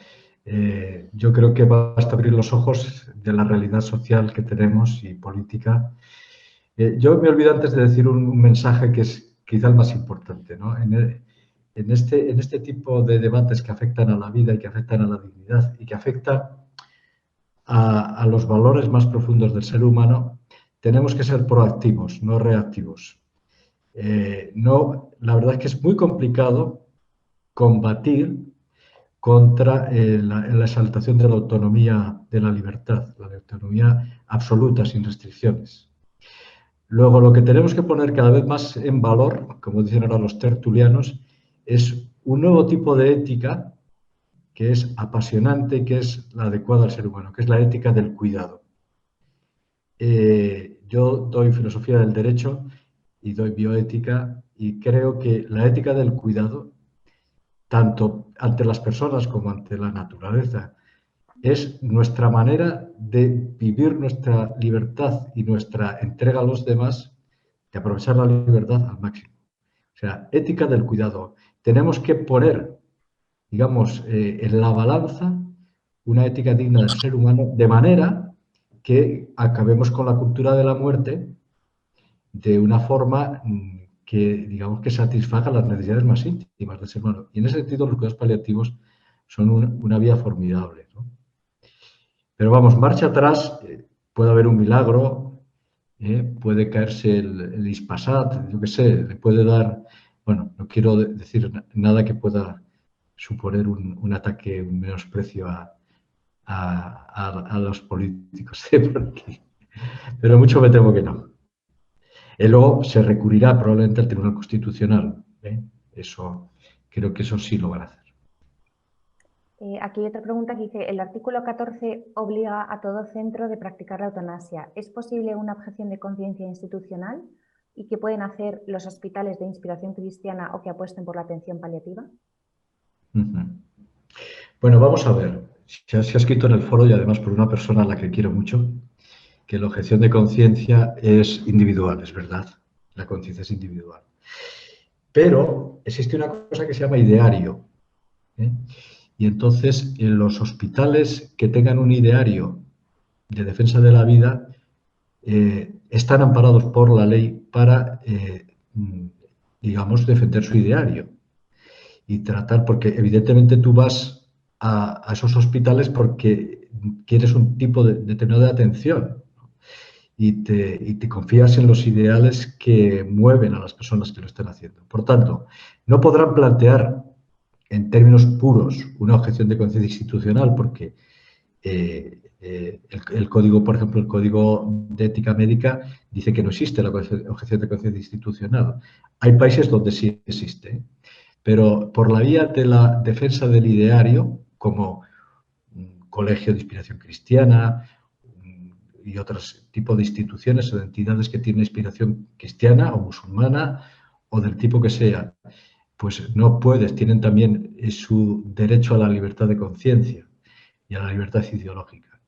yo creo que basta abrir los ojos de la realidad social que tenemos y política. Yo me olvido antes de decir un mensaje que es quizá el más importante, ¿no? En este tipo de debates que afectan a la vida y que afectan a la dignidad y que afectan a los valores más profundos del ser humano, tenemos que ser proactivos, no reactivos. La verdad es que es muy complicado combatir contra la exaltación de la autonomía de la libertad, la autonomía absoluta, sin restricciones. Luego, lo que tenemos que poner cada vez más en valor, como dicen ahora los tertulianos, es un nuevo tipo de ética que es apasionante, que es la adecuada al ser humano, que es la ética del cuidado. Yo doy filosofía del derecho y doy bioética y creo que la ética del cuidado, tanto ante las personas como ante la naturaleza, es nuestra manera de vivir nuestra libertad y nuestra entrega a los demás, de aprovechar la libertad al máximo. O sea, ética del cuidado. Tenemos que poner, digamos, en la balanza una ética digna del ser humano, de manera que acabemos con la cultura de la muerte de una forma que, digamos, que satisfaga las necesidades más íntimas del ser humano. Y en ese sentido, los cuidados paliativos son una vía formidable, ¿no? Pero vamos, marcha atrás, puede haber un milagro, puede caerse el Ispasat, yo qué sé, le puede dar, bueno, no quiero decir nada que pueda suponer un ataque, un menosprecio a los políticos, pero mucho me temo que no. Luego se recurrirá probablemente al Tribunal Constitucional, eso, creo que eso sí lo van a hacer. Aquí hay otra pregunta que dice, el artículo 14 obliga a todo centro de practicar la eutanasia. ¿Es posible una objeción de conciencia institucional? ¿Y qué pueden hacer los hospitales de inspiración cristiana o que apuesten por la atención paliativa? Bueno, vamos a ver. Se ha escrito en el foro y además por una persona a la que quiero mucho, que la objeción de conciencia es individual, es verdad. La conciencia es individual. Pero existe una cosa que se llama ideario, ¿eh? Y entonces, en los hospitales que tengan un ideario de defensa de la vida, están amparados por la ley para, digamos, defender su ideario y tratar, porque evidentemente tú vas a esos hospitales porque quieres un tipo determinado de atención, ¿no? Y te confías en los ideales que mueven a las personas que lo están haciendo. Por tanto, no podrán plantear en términos puros una objeción de conciencia institucional porque el código, por ejemplo, el código de ética médica dice que no existe la objeción de conciencia institucional. Hay países donde sí existe, pero por la vía de la defensa del ideario, como un colegio de inspiración cristiana y otros tipos de instituciones o de entidades que tienen inspiración cristiana o musulmana o del tipo que sea, pues no puedes, tienen también su derecho a la libertad de conciencia y a la libertad ideológica.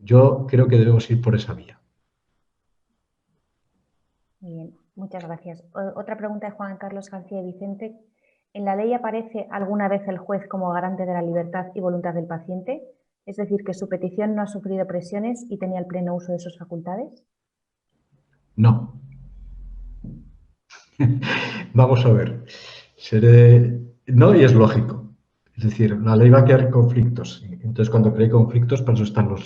Yo creo que debemos ir por esa vía. Muy bien, muchas gracias. Otra pregunta de Juan Carlos García Vicente. ¿En la ley aparece alguna vez el juez como garante de la libertad y voluntad del paciente? Es decir, que su petición no ha sufrido presiones y tenía el pleno uso de sus facultades. No. Vamos a ver. No, y es lógico. Es decir, la ley va a crear conflictos. Entonces, cuando crea conflictos, para eso están Lo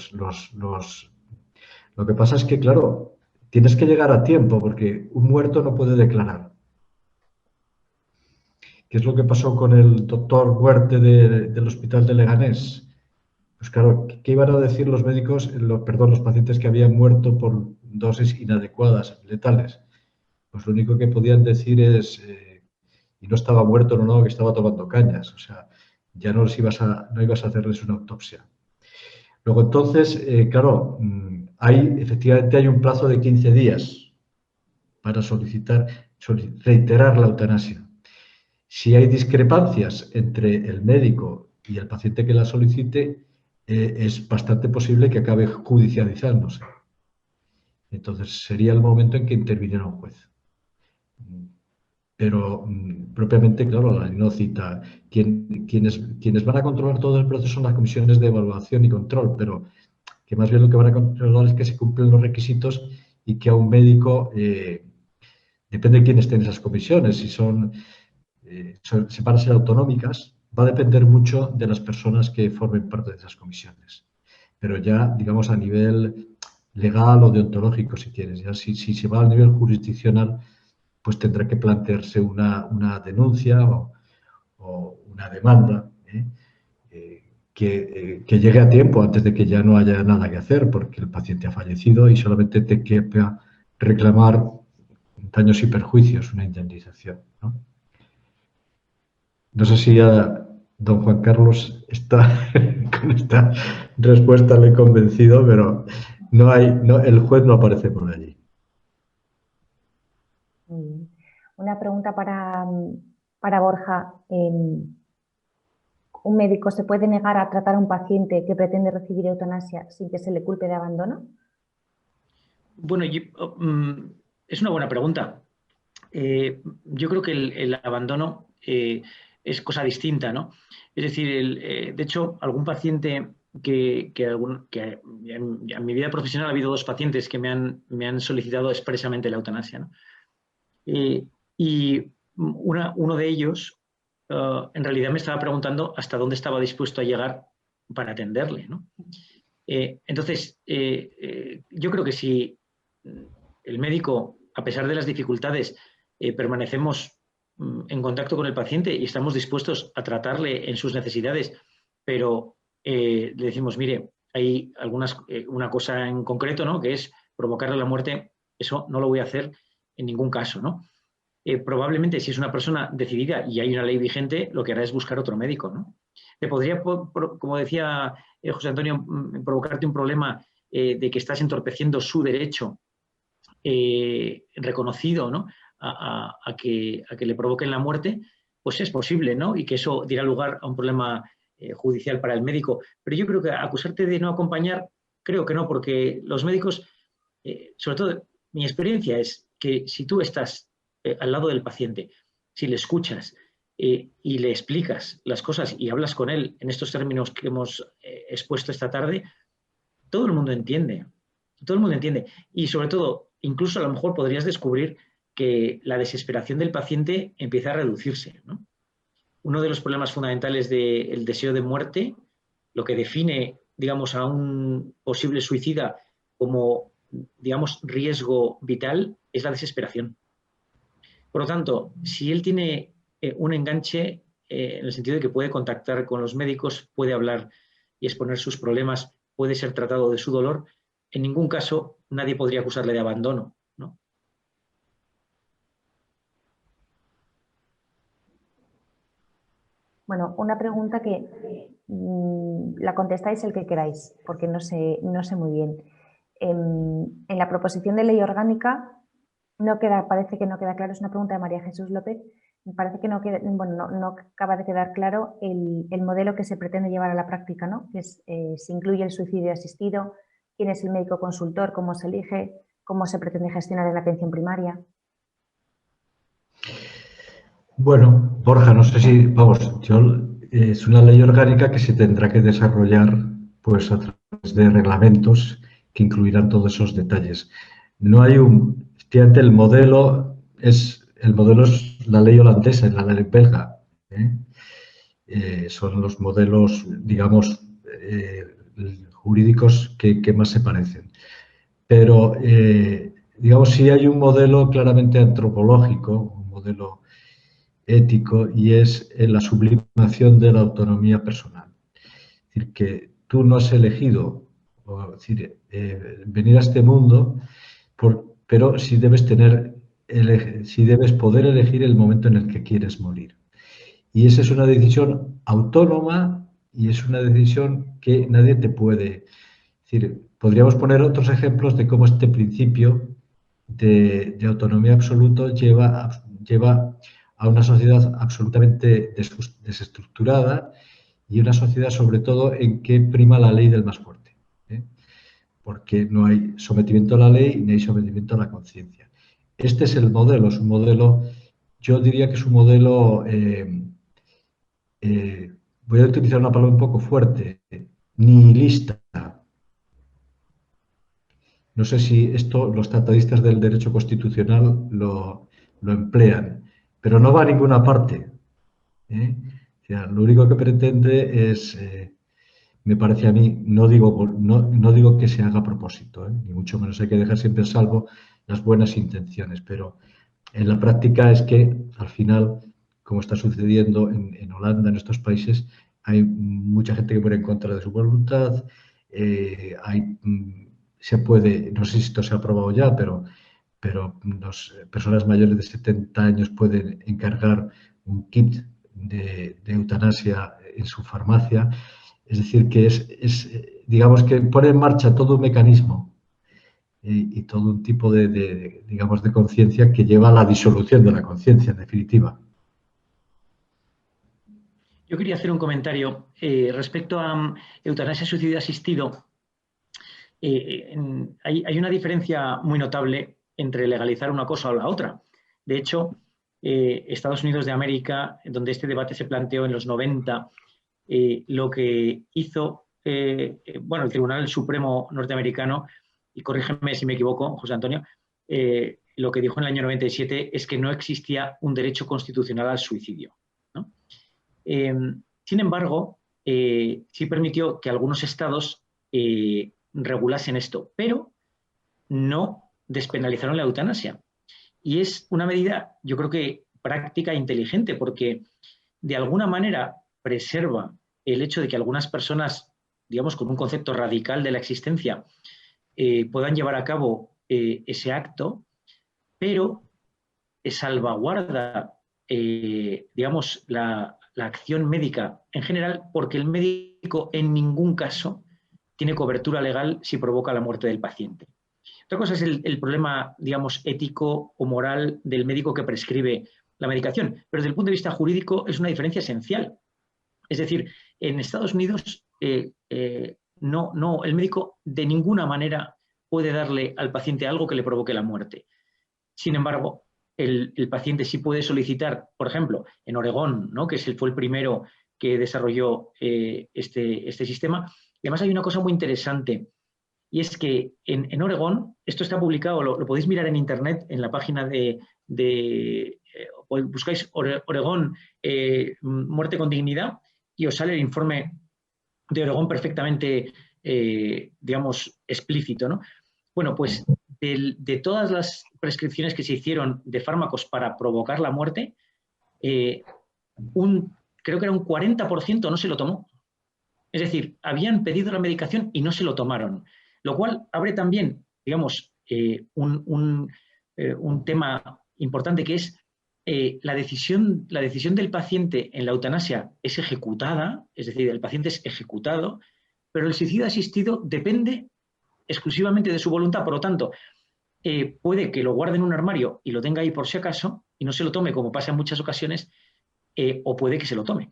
que pasa es que, claro, tienes que llegar a tiempo porque un muerto no puede declarar. ¿Qué es lo que pasó con el doctor Huerte del Hospital de Leganés? Pues claro, ¿qué iban a decir los médicos, los pacientes que habían muerto por dosis inadecuadas, letales? Pues lo único que podían decir es, y no estaba muerto, no, que estaba tomando cañas. O sea, ya no ibas a hacerles una autopsia. Luego entonces, claro, efectivamente hay un plazo de 15 días para reiterar la eutanasia. Si hay discrepancias entre el médico y el paciente que la solicite, es bastante posible que acabe judicializándose. Entonces sería el momento en que interviniera un juez. pero propiamente, claro, la ley no cita quienes van a controlar todo el proceso son las comisiones de evaluación y control, pero que más bien lo que van a controlar es que se cumplen los requisitos y que a un médico, depende de quién esté en esas comisiones, si se van a ser autonómicas, va a depender mucho de las personas que formen parte de esas comisiones. Pero ya, digamos, a nivel legal o deontológico, si quieres, ya si se va al nivel jurisdiccional, pues tendrá que plantearse una denuncia o una demanda, que llegue a tiempo antes de que ya no haya nada que hacer, porque el paciente ha fallecido y solamente te queda reclamar daños y perjuicios, una indemnización, ¿no? No sé si a don Juan Carlos con esta respuesta le he convencido, pero el juez no aparece por allí. Una pregunta para Borja. ¿Un médico se puede negar a tratar a un paciente que pretende recibir eutanasia sin que se le culpe de abandono? Bueno, es una buena pregunta. Yo creo que el abandono es cosa distinta, ¿no? Es decir, de hecho, algún paciente en mi vida profesional ha habido 2 pacientes que me han solicitado expresamente la eutanasia, ¿no? Y uno de ellos, en realidad me estaba preguntando hasta dónde estaba dispuesto a llegar para atenderle, ¿no? Entonces, yo creo que si el médico, a pesar de las dificultades, permanecemos en contacto con el paciente y estamos dispuestos a tratarle en sus necesidades, pero le decimos, mire, hay una cosa en concreto, ¿no?, que es provocarle la muerte, eso no lo voy a hacer en ningún caso, ¿no? Probablemente si es una persona decidida y hay una ley vigente, lo que hará es buscar otro médico, ¿no? Te podría, como decía José Antonio, provocarte un problema de que estás entorpeciendo su derecho reconocido, ¿no?, a que le provoquen la muerte, pues es posible, ¿no? Y que eso diera lugar a un problema judicial para el médico. Pero yo creo que acusarte de no acompañar, creo que no, porque los médicos, sobre todo mi experiencia es que si tú estás al lado del paciente, si le escuchas y le explicas las cosas y hablas con él en estos términos que hemos expuesto esta tarde, todo el mundo entiende. Todo el mundo entiende. Y sobre todo, incluso a lo mejor podrías descubrir que la desesperación del paciente empieza a reducirse, ¿no? Uno de los problemas fundamentales del deseo de muerte, lo que define, digamos, a un posible suicida como, digamos, riesgo vital, es la desesperación. Por lo tanto, si él tiene un enganche en el sentido de que puede contactar con los médicos, puede hablar y exponer sus problemas, puede ser tratado de su dolor, en ningún caso nadie podría acusarle de abandono, ¿no? Bueno, una pregunta que la contestáis el que queráis, porque no sé muy bien. En la proposición de ley orgánica parece que no queda claro, es una pregunta de María Jesús López, me parece que no acaba de quedar claro el modelo que se pretende llevar a la práctica, ¿no? Que se incluye el suicidio asistido, quién es el médico consultor, cómo se elige, cómo se pretende gestionar en la atención primaria. Bueno, Borja, no sé si, vamos, es una ley orgánica que se tendrá que desarrollar pues a través de reglamentos que incluirán todos esos detalles. No hay efectivamente el modelo es la ley holandesa, es la ley belga, son los modelos, digamos, jurídicos que más se parecen. Pero, digamos, sí hay un modelo claramente antropológico, un modelo ético, y es en la sublimación de la autonomía personal. Es decir, que tú no has elegido venir a este mundo, pero sí debes poder elegir el momento en el que quieres morir. Y esa es una decisión autónoma y es una decisión que nadie te puede. Es decir, podríamos poner otros ejemplos de cómo este principio de autonomía absoluta lleva a una sociedad absolutamente desestructurada y una sociedad sobre todo en que prima la ley del más fuerte, porque no hay sometimiento a la ley ni hay sometimiento a la conciencia. Este es el modelo, es un modelo yo diría que es un modelo, voy a utilizar una palabra un poco fuerte, nihilista. No sé si esto los tratadistas del derecho constitucional lo emplean, pero no va a ninguna parte, ¿eh? O sea, lo único que pretende es, me parece a mí, no digo que se haga a propósito, ni mucho menos, hay que dejar siempre en salvo las buenas intenciones, pero en la práctica es que al final, como está sucediendo en Holanda, en estos países, hay mucha gente que muere en contra de su voluntad, se puede, no sé si esto se ha aprobado ya, pero las personas mayores de 70 años pueden encargar un kit de eutanasia en su farmacia. Es decir, que digamos que pone en marcha todo un mecanismo y todo un tipo digamos, de conciencia que lleva a la disolución de la conciencia, en definitiva. Yo quería hacer un comentario respecto a eutanasia suicidio asistido. Hay una diferencia muy notable entre legalizar una cosa o la otra. De hecho, Estados Unidos de América, donde este debate se planteó en los 90, lo que hizo, bueno, el Tribunal Supremo norteamericano, y corrígeme si me equivoco, José Antonio, lo que dijo en el año 97 es que no existía un derecho constitucional al suicidio, ¿no? Sin embargo, sí permitió que algunos estados regulasen esto, pero no despenalizaron la eutanasia. Y es una medida, yo creo que práctica e inteligente, porque de alguna manera preserva el hecho de que algunas personas, digamos, con un concepto radical de la existencia, puedan llevar a cabo ese acto, pero salvaguarda, digamos, la acción médica en general, porque el médico en ningún caso tiene cobertura legal si provoca la muerte del paciente. Otra cosa es el problema, digamos, ético o moral del médico que prescribe la medicación, pero desde el punto de vista jurídico es una diferencia esencial. Es decir, en Estados Unidos el médico de ninguna manera puede darle al paciente algo que le provoque la muerte. Sin embargo, el paciente sí puede solicitar, por ejemplo, en Oregón, ¿no?, que fue el primero que desarrolló este sistema. Y además hay una cosa muy interesante, y es que en Oregón, esto está publicado, lo podéis mirar en internet, en la página buscáis Oregón, muerte con dignidad, y os sale el informe de Oregón perfectamente, digamos, explícito, ¿no? Bueno, pues de todas las prescripciones que se hicieron de fármacos para provocar la muerte, creo que era un 40% no se lo tomó. Es decir, habían pedido la medicación y no se lo tomaron, lo cual abre también, digamos, un tema importante, que es la decisión del paciente en la eutanasia es ejecutada, es decir, el paciente es ejecutado, pero el suicidio asistido depende exclusivamente de su voluntad. Por lo tanto, puede que lo guarde en un armario y lo tenga ahí por si acaso y no se lo tome, como pasa en muchas ocasiones, o puede que se lo tome.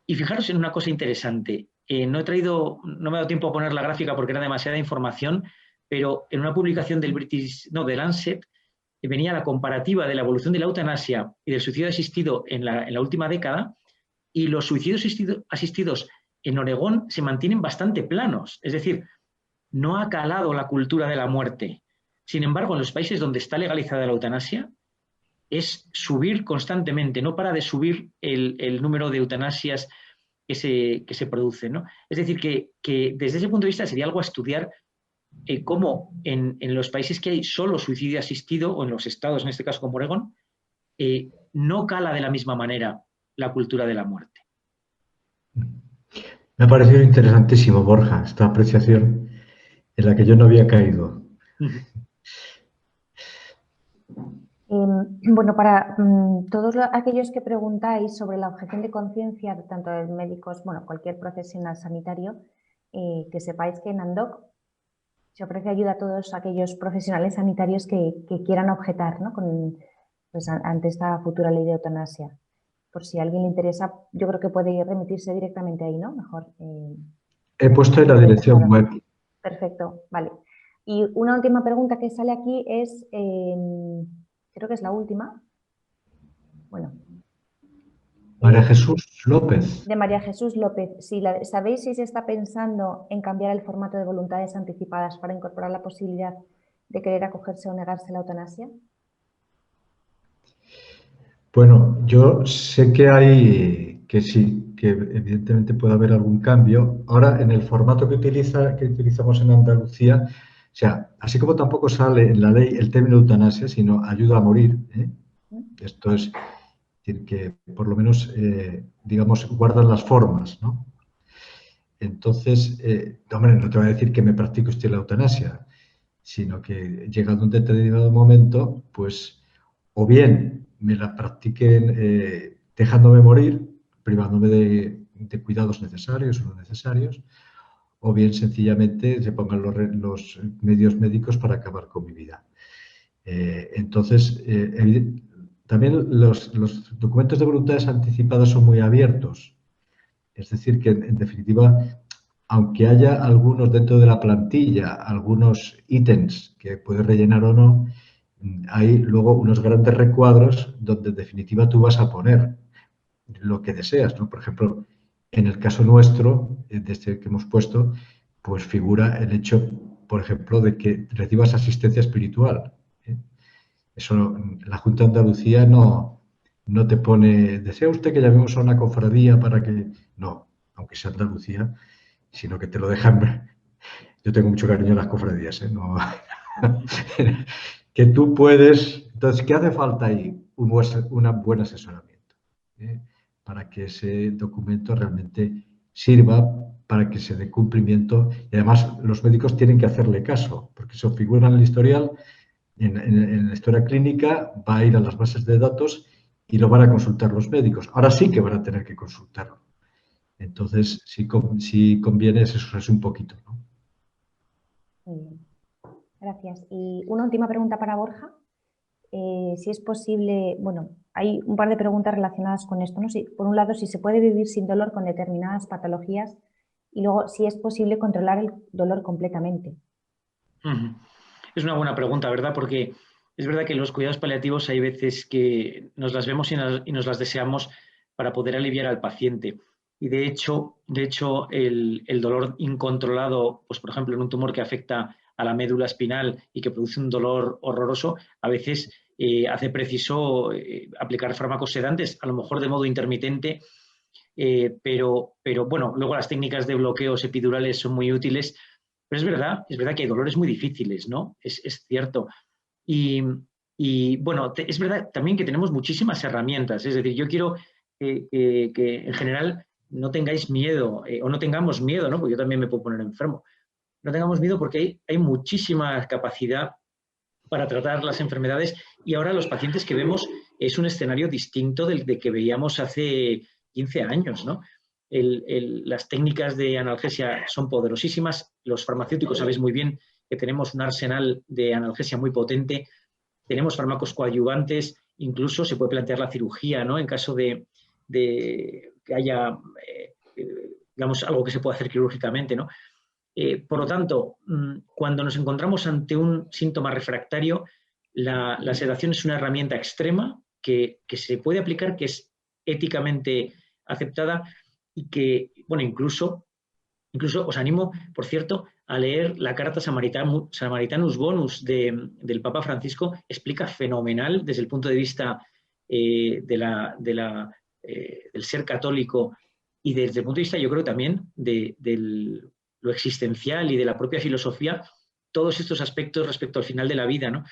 Y fijaros en una cosa interesante. No me ha dado tiempo a poner la gráfica porque era demasiada información, pero en una publicación del de Lancet venía la comparativa de la evolución de la eutanasia y del suicidio asistido en la última década, y los suicidios asistidos en Oregón se mantienen bastante planos. Es decir, no ha calado la cultura de la muerte. Sin embargo, en los países donde está legalizada la eutanasia, es subir constantemente, no para de subir el número de eutanasias que se producen, ¿no? Es decir, que desde ese punto de vista sería algo a estudiar, cómo en los países que hay solo suicidio asistido, o en los estados, en este caso como Oregón, no cala de la misma manera la cultura de la muerte. Me ha parecido interesantísimo, Borja, esta apreciación en la que yo no había caído. Bueno, para todos aquellos que preguntáis sobre la objeción de conciencia, tanto de médicos, bueno, cualquier profesional sanitario, que sepáis que en ANDOC se ofrece ayuda a todos aquellos profesionales sanitarios que quieran objetar, ¿no?, pues, ante esta futura ley de eutanasia. Por si a alguien le interesa, yo creo que puede remitirse directamente ahí, ¿no? Mejor. He puesto en la dirección web. Perfecto, vale. Y una última pregunta que sale aquí es, creo que es la última. bueno. María Jesús López. De María Jesús López. Sí, ¿sabéis si se está pensando en cambiar el formato de voluntades anticipadas para incorporar la posibilidad de querer acogerse o negarse a la eutanasia? Bueno, yo sé que hay, que sí, que evidentemente puede haber algún cambio. Ahora, en el formato que utilizamos en Andalucía, o sea, así como tampoco sale en la ley el término eutanasia, sino ayuda a morir, ¿eh? Esto es decir, que por lo menos, digamos, guardan las formas, ¿no? Entonces, hombre, no te voy a decir que me practico usted la eutanasia, sino que llegado a un determinado momento, pues, o bien me la practiquen dejándome morir, privándome de cuidados necesarios o no necesarios, o bien sencillamente se pongan los medios médicos para acabar con mi vida. Entonces, también los documentos de voluntades anticipadas son muy abiertos. Es decir, que en definitiva, aunque haya algunos dentro de la plantilla, algunos ítems que puedes rellenar o no, hay luego unos grandes recuadros donde en definitiva tú vas a poner lo que deseas, ¿no? Por ejemplo, en el caso nuestro, de este que hemos puesto, pues figura el hecho, por ejemplo, de que recibas asistencia espiritual, ¿eh? Eso, la Junta de Andalucía no te pone, ¿desea usted que llamemos a una cofradía para que...? No, aunque sea Andalucía, sino que te lo dejan. Yo tengo mucho cariño a las cofradías, ¿eh? No, que tú puedes... Entonces, ¿qué hace falta ahí? Un buen asesoramiento, ¿eh? Para que ese documento realmente sirva, para que se dé cumplimiento. Y además, los médicos tienen que hacerle caso, porque eso figura en el historial. En la historia clínica va a ir a las bases de datos y lo van a consultar los médicos. Ahora sí que van a tener que consultarlo. Entonces, sí conviene asesorarse un poquito, ¿no? Muy bien. Gracias. Y una última pregunta para Borja. Si es posible, bueno, hay un par de preguntas relacionadas con esto, ¿no? Si, por un lado, si se puede vivir sin dolor con determinadas patologías y luego si es posible controlar el dolor completamente. Es una buena pregunta, ¿verdad? Porque es verdad que en los cuidados paliativos hay veces que nos las vemos y nos las deseamos para poder aliviar al paciente. Y de hecho el dolor incontrolado, pues por ejemplo en un tumor que afecta a la médula espinal y que produce un dolor horroroso, a veces hace preciso aplicar fármacos sedantes, a lo mejor de modo intermitente, pero bueno, luego las técnicas de bloqueos epidurales son muy útiles. Pero es verdad que hay dolores muy difíciles, ¿no? Es cierto. Y bueno, es verdad también que tenemos muchísimas herramientas. Es decir, yo quiero que en general no tengáis miedo o no tengamos miedo, ¿no? Porque yo también me puedo poner enfermo. No tengamos miedo porque hay muchísima capacidad para tratar las enfermedades y ahora los pacientes que vemos es un escenario distinto del que veíamos hace 15 años, ¿no? Las técnicas de analgesia son poderosísimas. Los farmacéuticos sabéis muy bien que tenemos un arsenal de analgesia muy potente. Tenemos fármacos coadyuvantes. Incluso se puede plantear la cirugía, ¿no? En caso de que haya, digamos, algo que se pueda hacer quirúrgicamente, ¿no? Por lo tanto, cuando nos encontramos ante un síntoma refractario, la sedación es una herramienta extrema que se puede aplicar, que es éticamente aceptada y que, bueno, incluso os animo, por cierto, a leer la Carta Samaritanus Bonus del Papa Francisco. Explica fenomenal desde el punto de vista del ser católico y desde el punto de vista, yo creo, también de lo existencial y de la propia filosofía, todos estos aspectos respecto al final de la vida, ¿no?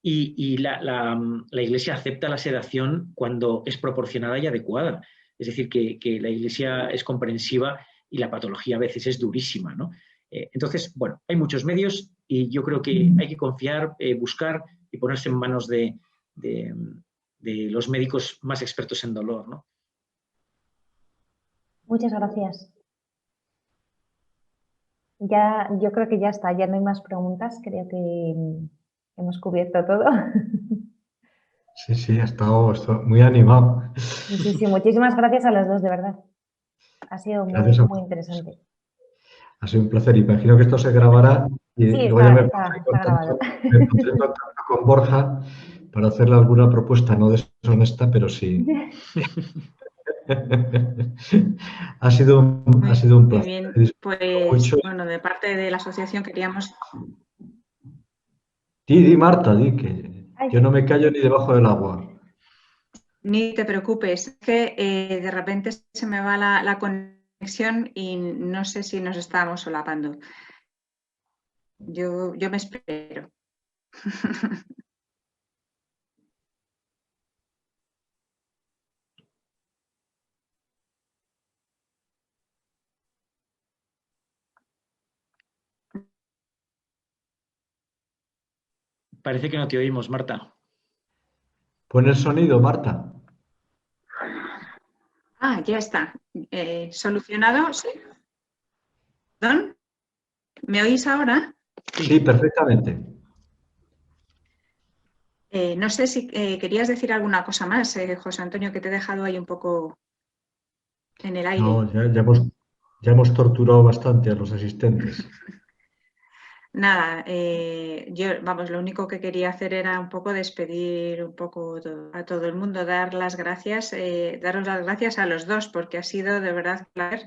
Y la Iglesia acepta la sedación cuando es proporcionada y adecuada. Es decir, que la Iglesia es comprensiva y la patología a veces es durísima, ¿no? Entonces, bueno, hay muchos medios y yo creo que hay que confiar, buscar y ponerse en manos de los médicos más expertos en dolor, ¿no? Muchas gracias. Ya, yo creo que ya está, ya no hay más preguntas, creo que hemos cubierto todo. Sí, ha estado muy animado. Sí, muchísimas gracias a los dos, de verdad. Ha sido muy interesante. Ha sido un placer. Imagino que esto se grabará y sí, luego ya me está grabado. pondré en contacto con Borja para hacerle alguna propuesta no deshonesta, pero sí. Ha sido un Muy placer. bien, Disfruto pues mucho. bueno, de parte de la asociación queríamos... Di, Marta, di, que Ay, yo no me callo ni debajo del agua. Ni te preocupes, es que de repente se me va la conexión y no sé si nos estábamos solapando. Yo me espero. Parece que no te oímos, Marta. Pon el sonido, Marta. Ah, ya está. ¿Solucionado? Sí. ¿Perdón? ¿Me oís ahora? Sí, perfectamente. No sé si querías decir alguna cosa más, José Antonio, que te he dejado ahí un poco en el aire. No, ya hemos torturado bastante a los asistentes. Nada, yo, vamos, lo único que quería hacer era un poco despedir un poco a todo el mundo, dar las gracias, daros las gracias a los dos, porque ha sido de verdad un placer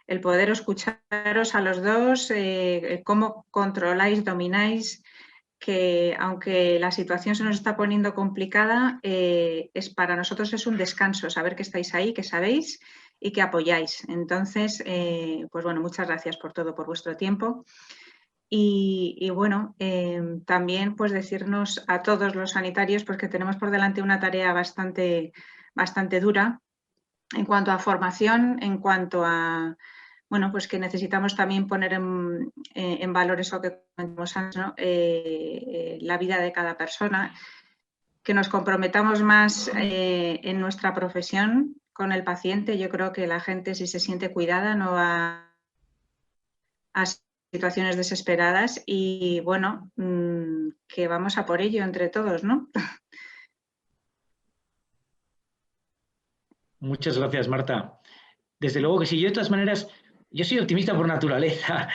el poder escucharos a los dos, cómo controláis, domináis, que aunque la situación se nos está poniendo complicada, para nosotros es un descanso saber que estáis ahí, que sabéis y que apoyáis. Entonces, pues bueno, muchas gracias por todo, por vuestro tiempo. Y bueno, también pues decirnos a todos los sanitarios pues que tenemos por delante una tarea bastante dura en cuanto a formación, en cuanto a, bueno, pues que necesitamos también poner en valor eso que comentamos antes, ¿no? La vida de cada persona, que nos comprometamos más en nuestra profesión con el paciente. Yo creo que la gente, si se siente cuidada, no va a situaciones desesperadas y bueno, que vamos a por ello entre todos, ¿no? Muchas gracias, Marta. Desde luego que sí. Yo, de todas maneras, yo soy optimista por naturaleza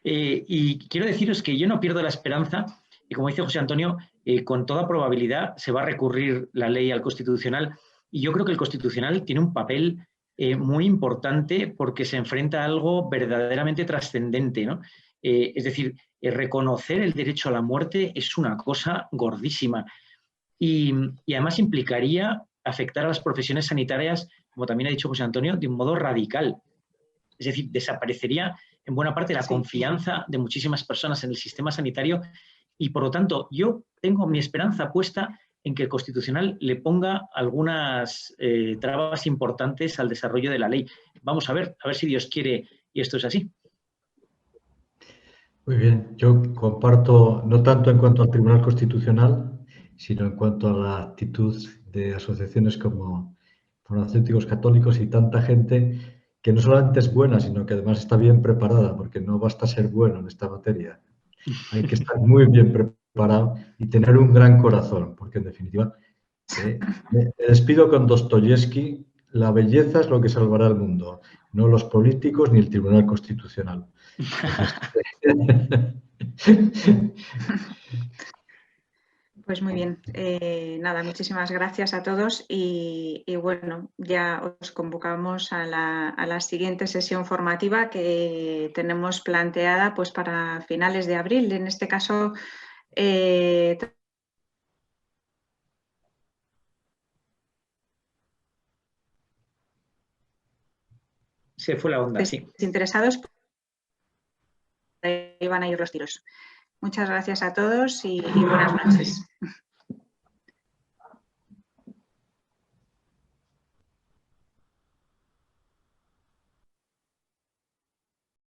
y quiero deciros que yo no pierdo la esperanza y, como dice José Antonio, con toda probabilidad se va a recurrir la ley al Constitucional y yo creo que el Constitucional tiene un papel muy importante porque se enfrenta a algo verdaderamente trascendente, ¿no? Es decir, reconocer el derecho a la muerte es una cosa gordísima y además implicaría afectar a las profesiones sanitarias, como también ha dicho José Antonio, de un modo radical. Es decir, desaparecería en buena parte la confianza de muchísimas personas en el sistema sanitario y, por lo tanto, yo tengo mi esperanza puesta en que el Constitucional le ponga algunas trabas importantes al desarrollo de la ley. Vamos a ver si Dios quiere y esto es así. Muy bien, yo comparto, no tanto en cuanto al Tribunal Constitucional, sino en cuanto a la actitud de asociaciones como farmacéuticos católicos y tanta gente que no solamente es buena, sino que además está bien preparada, porque no basta ser bueno en esta materia. Hay que estar muy bien preparado y tener un gran corazón, porque en definitiva, me despido con Dostoyevsky, la belleza es lo que salvará el mundo, no los políticos ni el Tribunal Constitucional. Entonces, Pues muy bien. Nada, muchísimas gracias a todos y bueno, ya os convocamos a la siguiente sesión formativa que tenemos planteada pues para finales de abril. En este caso, Se fue la onda, sí. interesados, ahí van a ir los tiros. Muchas gracias a todos y buenas noches.